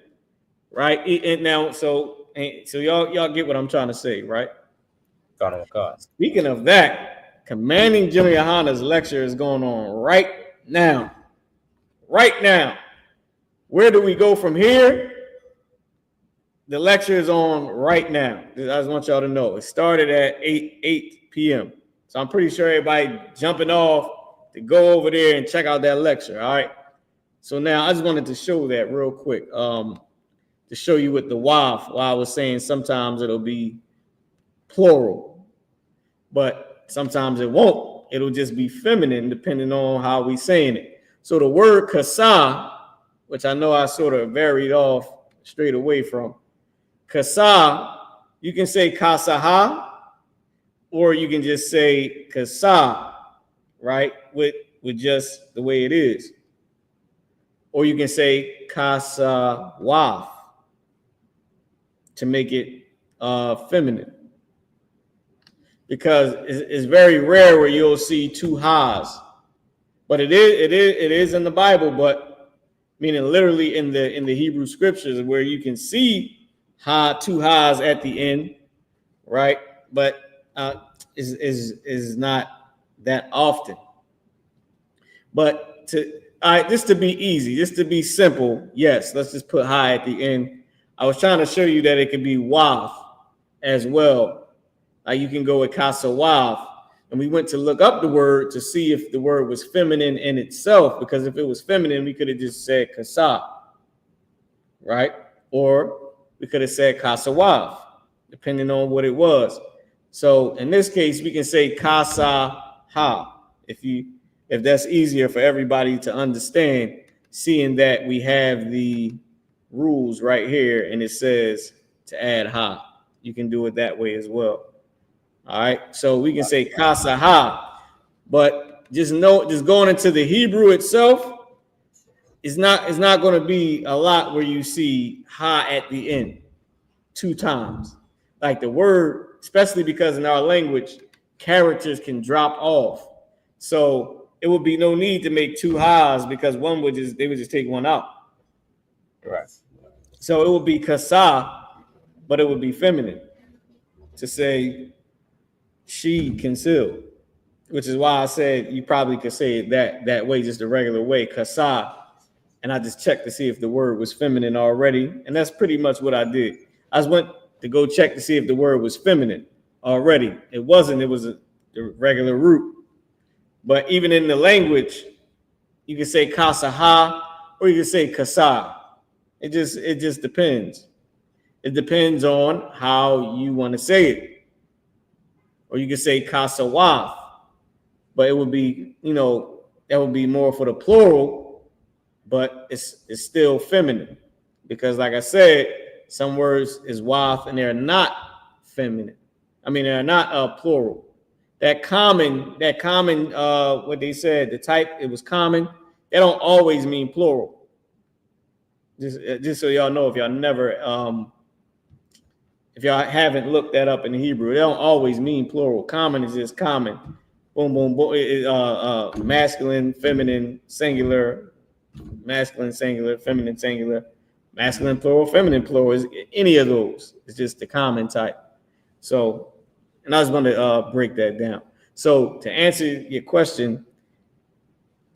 Right? And now, so y'all get what I'm trying to say, right? Speaking of that, Commanding General YAHANNA's lecture is going on right now. Right now. Where do we go from here? The lecture is on right now. I just want y'all to know. It started at 8 p.m. So I'm pretty sure everybody jumping off to go over there and check out that lecture, all right? So now I just wanted to show that real quick to show you with the waf, why I was saying sometimes it'll be plural, but sometimes it won't. It'll just be feminine depending on how we saying it. So the word kasa, which I know I sort of varied off straight away from, kasa, you can say kasaha, or you can just say kasa, right? With with just the way it is. Or you can say kasawaf to make it feminine. Because it's very rare where you'll see two ha's. But it is in the Bible, but meaning literally in the Hebrew scriptures where you can see two ha's at the end, right? But is not that often. But just to be easy, just to be simple, yes, let's just put ha at the end. I was trying to show you that it could be waf as well. You can go with kasawaf. And we went to look up the word to see if the word was feminine in itself, because if it was feminine, we could have just said kasa, right? Or we could have said kasawaf, depending on what it was. So in this case, we can say kasaha, if that's easier for everybody to understand, seeing that we have the rules right here and it says to add ha. You can do it that way as well. All right, so we can say kasaha, but just going into the Hebrew itself, it's not going to be a lot where you see ha at the end 2 times. Like the word, especially because in our language, characters can drop off. So it would be no need to make 2 ha's because they would just take one out. Right. So it would be kasa, but it would be feminine to say she concealed, which is why I said you probably could say it that way, just the regular way, kasa. And I just checked to see if the word was feminine already. And that's pretty much what I did. I just went to go check to see if the word was feminine already. It wasn't, it was the regular root. But even in the language, you can say kasaha or you can say kasa. It just depends. It depends on how you want to say it. Or you could say kasawaf, but it would be, that would be more for the plural, but it's still feminine. Because like I said, some words is waf and they're not feminine. I mean, they're not plural. That common, what they said, the type, it was common, they don't always mean plural. Just so y'all know, if y'all never, if y'all haven't looked that up in the Hebrew, they don't always mean plural. Common is just common. Boom, boom, boom. Masculine, feminine, singular, masculine, singular, feminine, singular, masculine, plural, feminine, plural. Is any of those. It's just the common type. So, and I was going to break that down. So to answer your question,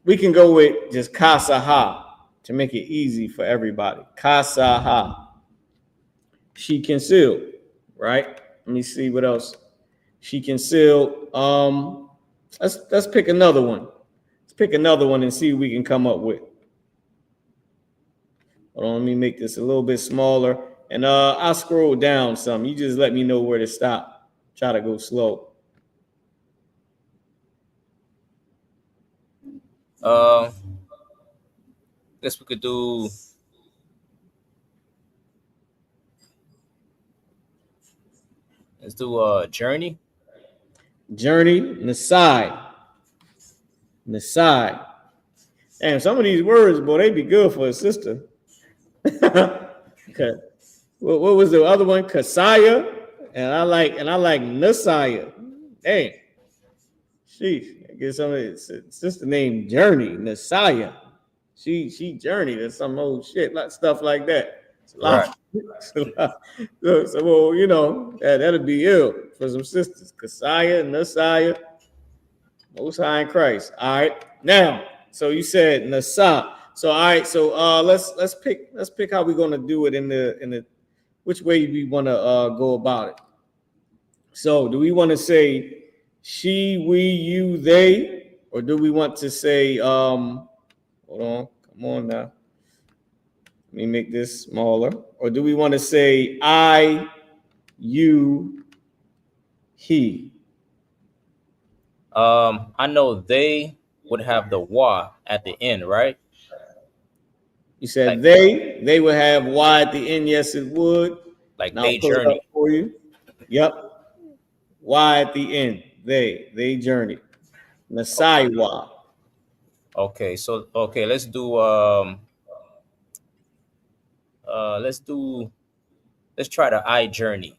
we can go with just kasaha to make it easy for everybody. Kasaha. She concealed, right? Let me see what else. She concealed. Let's pick another one. Let's pick another one and see what we can come up with. Hold on, let me make this a little bit smaller. And I'll scroll down some. You just let me know where to stop. Try to go slow. Guess we could do. Let's do journey. Journey, Nasai. Nasai. Damn, some of these words, boy, they be good for a sister. Okay. What was the other one? Kasaya. And I like Nasaya. Damn. Sheesh. I get some of it. Sister named Journey, Nasaya. She journeyed or some old shit, like stuff like that. It's a lot. Right. So well, that'll be ill for some sisters. Kasaya, Nasaya, Most High in Christ. All right. Now, so you said Nasa. So all right. So let's pick how we're gonna do it in the which way we want to go about it. So do we want to say she, we, you, they, or do we want to say hold on, come on now. Let me make this smaller. Or do we want to say I, you, he? I know they would have the wa at the end, right? You said like, they would have y at the end. Yes, it would. Like now they journey for you. Yep. Y at the end. They journey. Nasai wa. Okay, so let's try the I journey.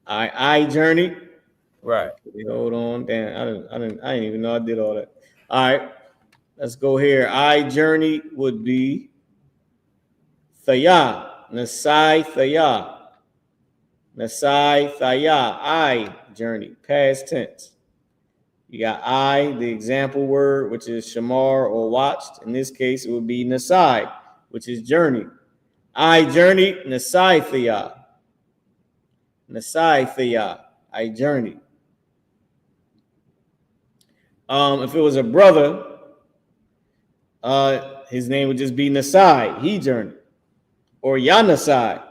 I journey. Right. Okay, hold on. Damn, I didn't even know I did all that. All right, let's go here. I journey would be Thaya, Nasai Thaya. Nasai Thaya, I journey, past tense. You got I, the example word, which is shamar or watched. In this case, it would be Nasai, which is journey. I journey, Nasai Thaya. Nasai Thaya, I journey. If it was a brother, his name would just be Nasai, he journeyed. Or Yanasai,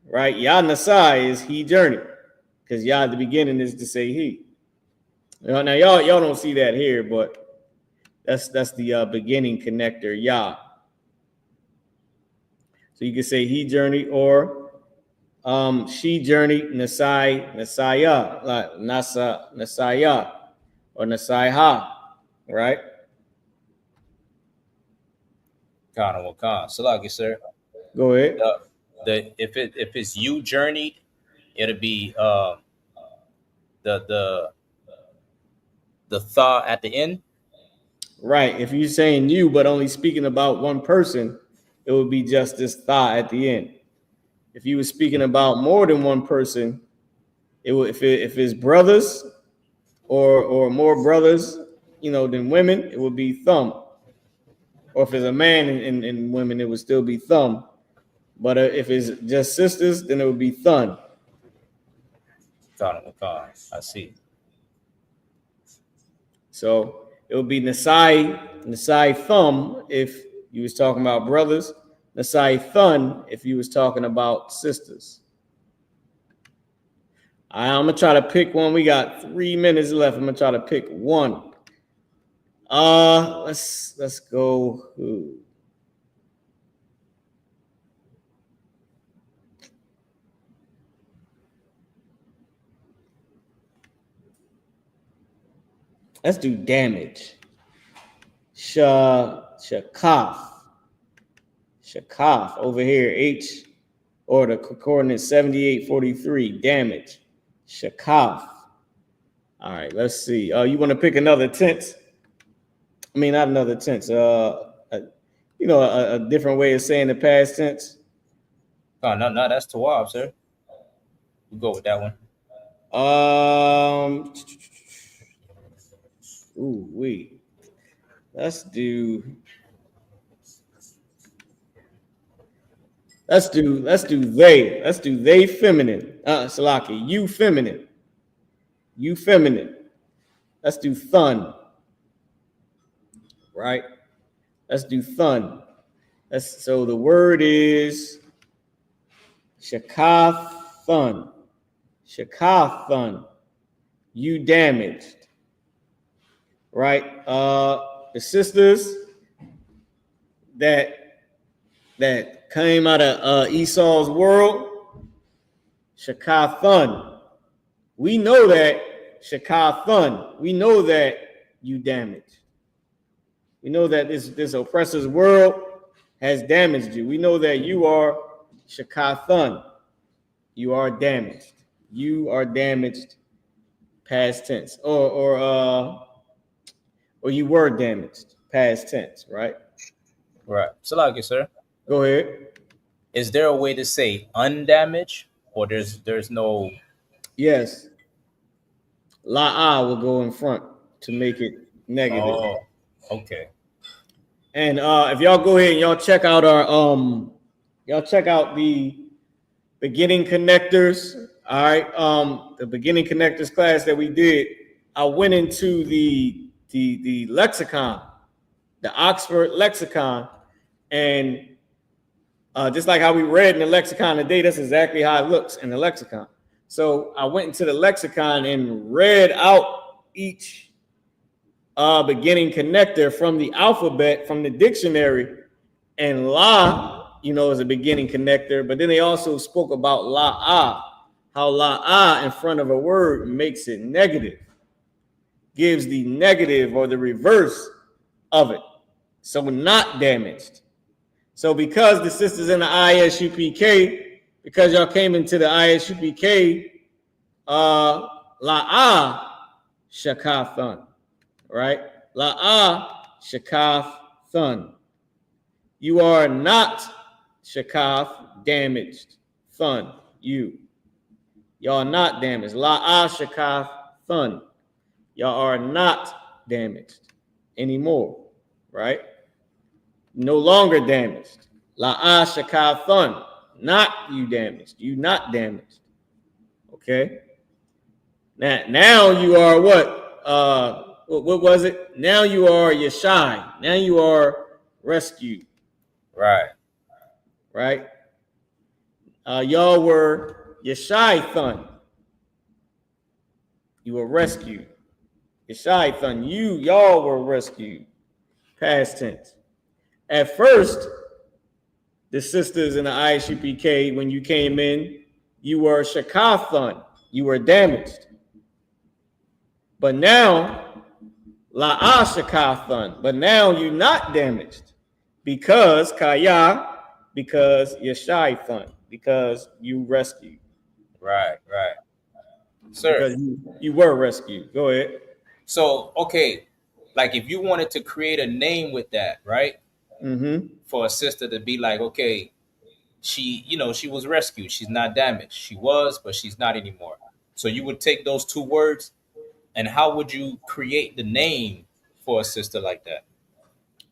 right? Yanasai is he journeyed, because Ya at the beginning is to say he. Now y'all don't see that here, but that's the beginning connector, Ya. So you can say he journeyed or she journeyed, Nasaya, like Nasaya or Nasaiha, right? Khan. Salaki, sir. Go ahead. If it's you journeyed, it'll be the tha at the end. Right. If you're saying you, but only speaking about one person, it would be just this tha at the end. If you were speaking about more than one person, it would, if it's brothers or more brothers, than women, it would be thumb. Or if it's a man and women, it would still be thumb. But if it's just sisters, then it would be thun. Khan. I see. So it would be Nasai thumb if you was talking about brothers, Nasai thun if you was talking about sisters. I'm gonna try to pick one. We got 3 minutes left. I'm gonna try to pick one. Let's go. Let's do damage. Shakaf over here. H or the coordinate 7843. Damage. Shakaf. All right, let's see. You want to pick another tense? I mean, not another tense. A different way of saying the past tense. Oh, no, that's Tawab, sir. We'll go with that one. Let's do they. Let's do they feminine. Salaki, you feminine. You feminine. Let's do thun. Right? Let's do thun. So the word is shakathun. Shakathun. You damaged. Right? The sisters that came out of Esau's world, Shakathun. We know that Shakathun. We know that you damaged. We know that this oppressor's world has damaged you. We know that you are Shakathun. You are damaged. You are damaged, past tense, or you were damaged, past tense, right? Right. Salaki, sir. Go ahead. Is there a way to say undamaged, or there's no? Yes. La'ah will go in front to make it negative. Oh, okay. And if y'all go ahead and y'all check out the beginning connectors. All right. The beginning connectors class that we did, I went into the lexicon, the Oxford lexicon, and just like how we read in the lexicon today, that's exactly how it looks in the lexicon. So I went into the lexicon and read out each beginning connector from the alphabet, from the dictionary, and la, is a beginning connector. But then they also spoke about la'ah, how la'ah in front of a word makes it negative. gives the negative or the reverse of it. So not damaged. So because the sisters in the I.S.U.P.K, because y'all came into the I.S.U.P.K, La'ah Shakafan, right? La'ah Shakafan. You are not Shakaf damaged. Fun. Y'all are not damaged. La'ah Shakafan. Y'all are not damaged anymore, right? No longer damaged. La'ah Shakafan. Not you damaged. You not damaged. Okay. Now you are what? What was it? Now you are Yashai. Now you are rescued. Right. Right. Y'all were Yashai Thun. You were rescued. Yashai Thun. Y'all were rescued. Past tense. At first, the sisters in the I.S.U.P.K, when you came in, you were Shakathun. You were damaged. But now, La'ah Shakathun. But now you're not damaged. Because Kaya, because Yashai-thun. Because you rescued. Right. Sir. Because you were rescued. Go ahead. So, okay, like if you wanted to create a name with that, right? Mm-hmm. For a sister to be like, okay, she was rescued. She's not damaged. She was, but she's not anymore. So you would take those two words, and how would you create the name for a sister like that?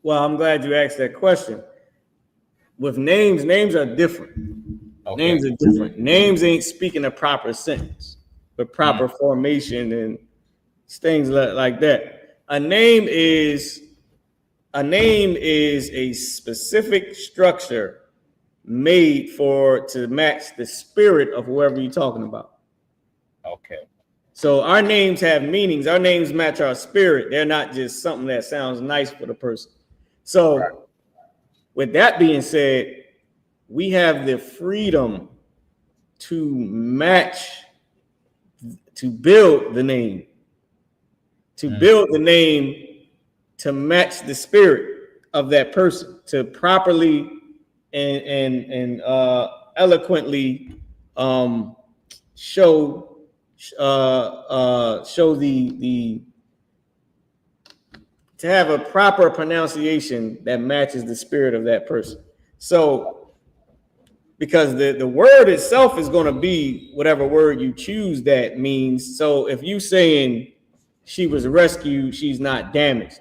Well, I'm glad you asked that question. With names are different. Okay. Names are different. Names ain't speaking a proper sentence, but proper formation and things like that. A name is a specific structure made to match the spirit of whoever you're talking about. Okay. So our names have meanings. Our names match our spirit. They're not just something that sounds nice for the person. So with that being said, we have the freedom to build the name, to match the spirit of that person, to properly and eloquently show the to have a proper pronunciation that matches the spirit of that person. So because the word itself is going to be whatever word you choose that means. So if you saying she was rescued, she's not damaged,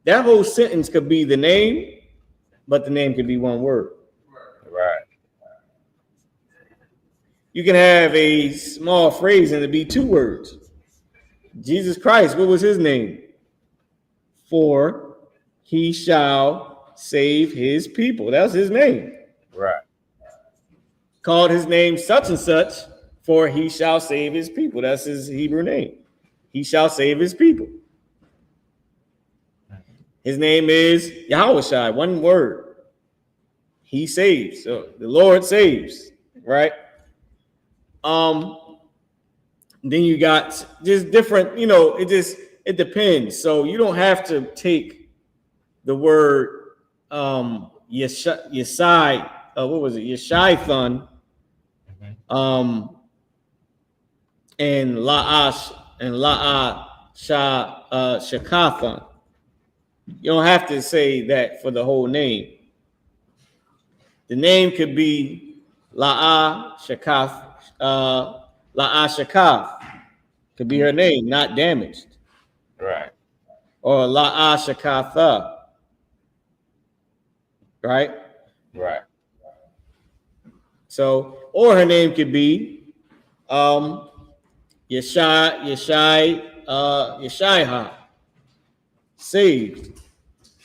that whole sentence could be the name, but the name could be one word. Right. You can have a small phrase and it be two words. Jesus Christ, what was his name? For he shall save his people. That's his name. Right. Called his name such and such, for he shall save his people. That's his Hebrew name. He shall save his people. His name is YAHUSHA, one word. He saves. So the Lord saves, right? Then you got just different, it depends. So you don't have to take the word Yeshai, what was it? Yeshai-thun, and La'ah Shakathon. You don't have to say that for the whole name. The name could be La'ah Shakath. Could be her name, not damaged. Right. Or La'ah Shakatha. Right? Right. So, or her name could be Yeshaiah, saved.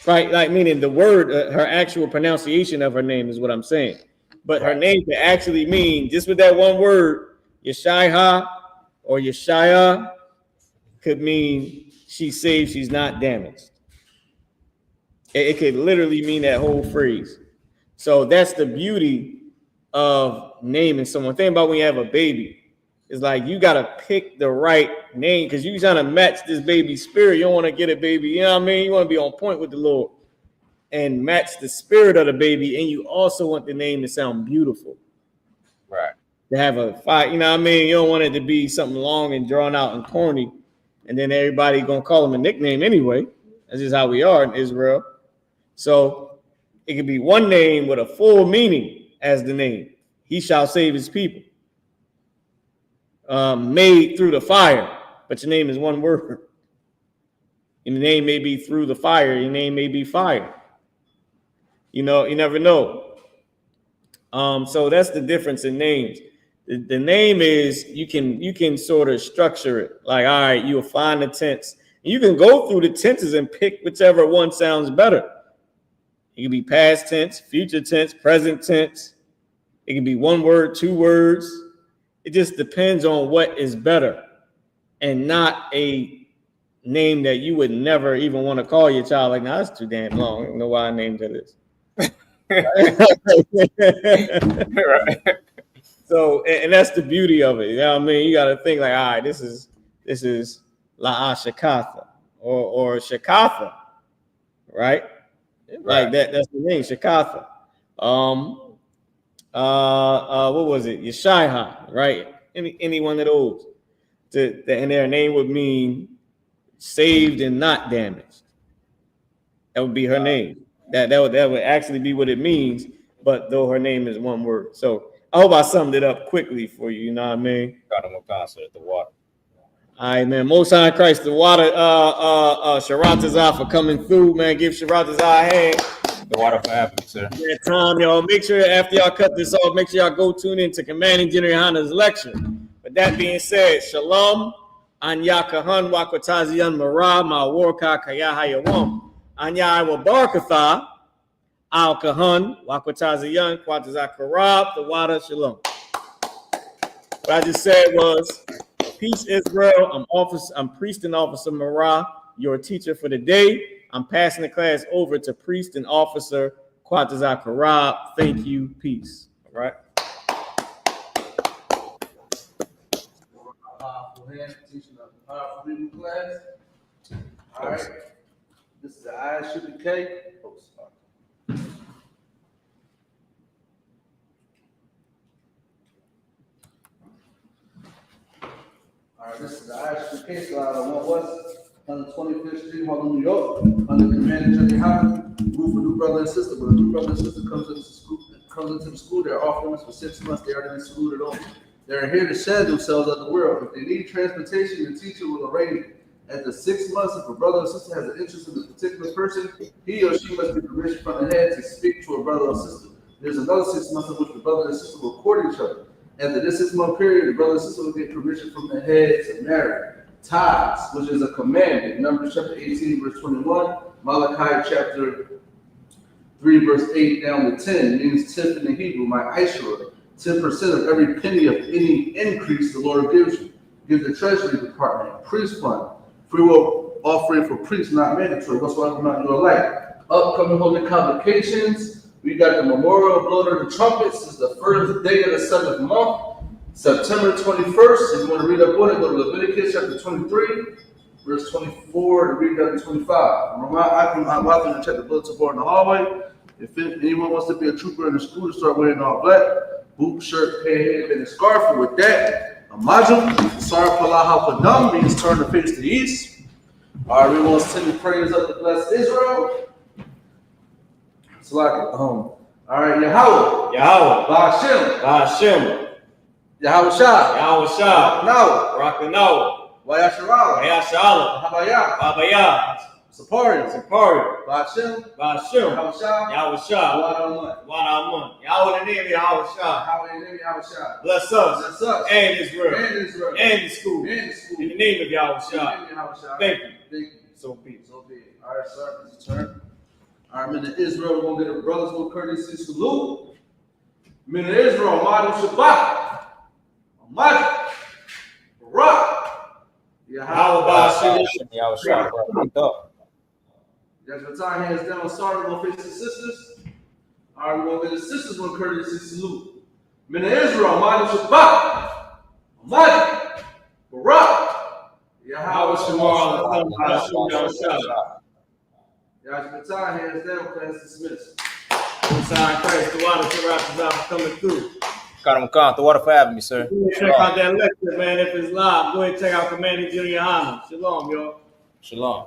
Right? Like meaning the word, her actual pronunciation of her name is what I'm saying. But her name could actually mean, just with that one word, Yeshaiah or Yeshaiah, could mean she's saved, she's not damaged. It could literally mean that whole phrase. So that's the beauty of naming someone. Think about when you have a baby. It's like you gotta pick the right name because you trying to match this baby's spirit. You don't want to get a baby, you know what I mean? You want to be on point with the Lord and match the spirit of the baby, and you also want the name to sound beautiful. Right. To have a fight, you know what I mean? You don't want it to be something long and drawn out and corny, and then everybody gonna call him a nickname anyway. That's just how we are in Israel. So it could be one name with a full meaning as the name. He shall save his people. Made through the fire, but your name is one word. And the name may be through the fire. Your name may be fire. You know, you never know. So that's the difference in names. The name is you can sort of structure it. Like, all right, you'll find the tense. And you can go through the tenses and pick whichever one sounds better. It can be past tense, future tense, present tense. It can be one word, two words. It just depends on what is better, and not a name that you would never even want to call your child. Like, nah, that's too damn long. I don't know why I named it this. Right. So, and that's the beauty of it. You know what I mean? You got to think like, all right, this is Shakatha or Shakatha, right? Like that. That's the name, Shakatha. What was it? Yeshua, right? Any one of those. And their name would mean saved and not damaged. That would be her name. That would actually be what it means, but though her name is one word. So I hope I summed it up quickly for you, you know what I mean? Got him a concert at the water. All right, man. Most High Christ, the water, Sharatazah for coming through, man. Give Sharatazah a hand. The water for having me, sir. Yeah, Tom, y'all. Make sure after y'all cut this off, make sure y'all go tune in to Commanding General YAHANNA's lecture. With that being said, Shalom, Anyakahan, Wakwatazian, Marah, Mawarka, Kayahayawam, Anyai Wabarakatha, Al-Kahan, Wakwatazian, Kwatazakarab, the water, Shalom. What I just said was, peace, Israel. I'm Priest and Officer Marah, your teacher for the day. I'm passing the class over to Priest and Officer Kwatazak Karab. Thank you. Peace. All right. Powerful hand, teaching a powerful reading class. All right. This is the I.S.U.P.K. Oh, sorry. All right, this is the I.S.U.P.K. slide on what was 125th Street, Harlem, New York, under Commanding General YAHANNA. Room for new brother and sister. When a new brother and sister comes into the school, they're off limits for 6 months. They aren't in school at all. They're here to shed themselves of the world. If they need transportation, the teacher will arrange it. After 6 months, if a brother or sister has an interest in a particular person, he or she must be permission from the head to speak to a brother or sister. There's another 6 months in which the brother and sister will court each other. After this 6 month period, the brother and sister will get permission from the head to marry. Tithes, which is a commandment. Numbers chapter 18, verse 21. Malachi chapter 3, verse 8 down to 10 means tenth in the Hebrew, my I.S.U.P.K. 10% of every penny of any increase the Lord gives you. Give the Treasury Department, priest fund, free will offering for priests, not mandatory. Whatsoever not your life. Upcoming holy convocations. We got the memorial blow of the trumpets. This is the first day of the 7th month. September 21st, if you want to read up on it, go to Leviticus chapter 23, verse 24 to read up to 25. I'm welcome to check the bulletin board in the hallway. If anyone wants to be a trooper in the school, to start wearing all black, boot, shirt, pant, and a scarf. And with that, a majum, Sarah Palaha Padam means turn the face to the east. All right, we want to send the prayers up to bless Israel. It's like, all right, Yahawah. Ba'ashem. YAHUSHA. Rakanawa. YASHUA. Habayah. SICARII. Ba'ashem. YAHUSHA. Yahweh the name Yahushua. Bless us. And Israel. And the school. In the name of Yahushua. Thank you. So be it. All right, sir, it's your turn. All right, men of Israel, we're going to get a brothers with courtesy salute. Men of Israel, Madu Shabbat. Madu. Barak. YAHUSHUA. You guys with time hands down, sorry, we're going to face the sisters. All right, we're going to get the sisters with courtesy salute. Men of Israel, Madu Shabbat. Mother, Barak, YAHUSHUA, YAHUSHUA, hands down, class dismissed. Inside Christ, the water to wrap us out coming through. Khan, the water for having me, sir. Go ahead, check out that lecture, man. If it's live, go ahead and check out Commanding Junior YAHANNA. Shalom, y'all. Shalom.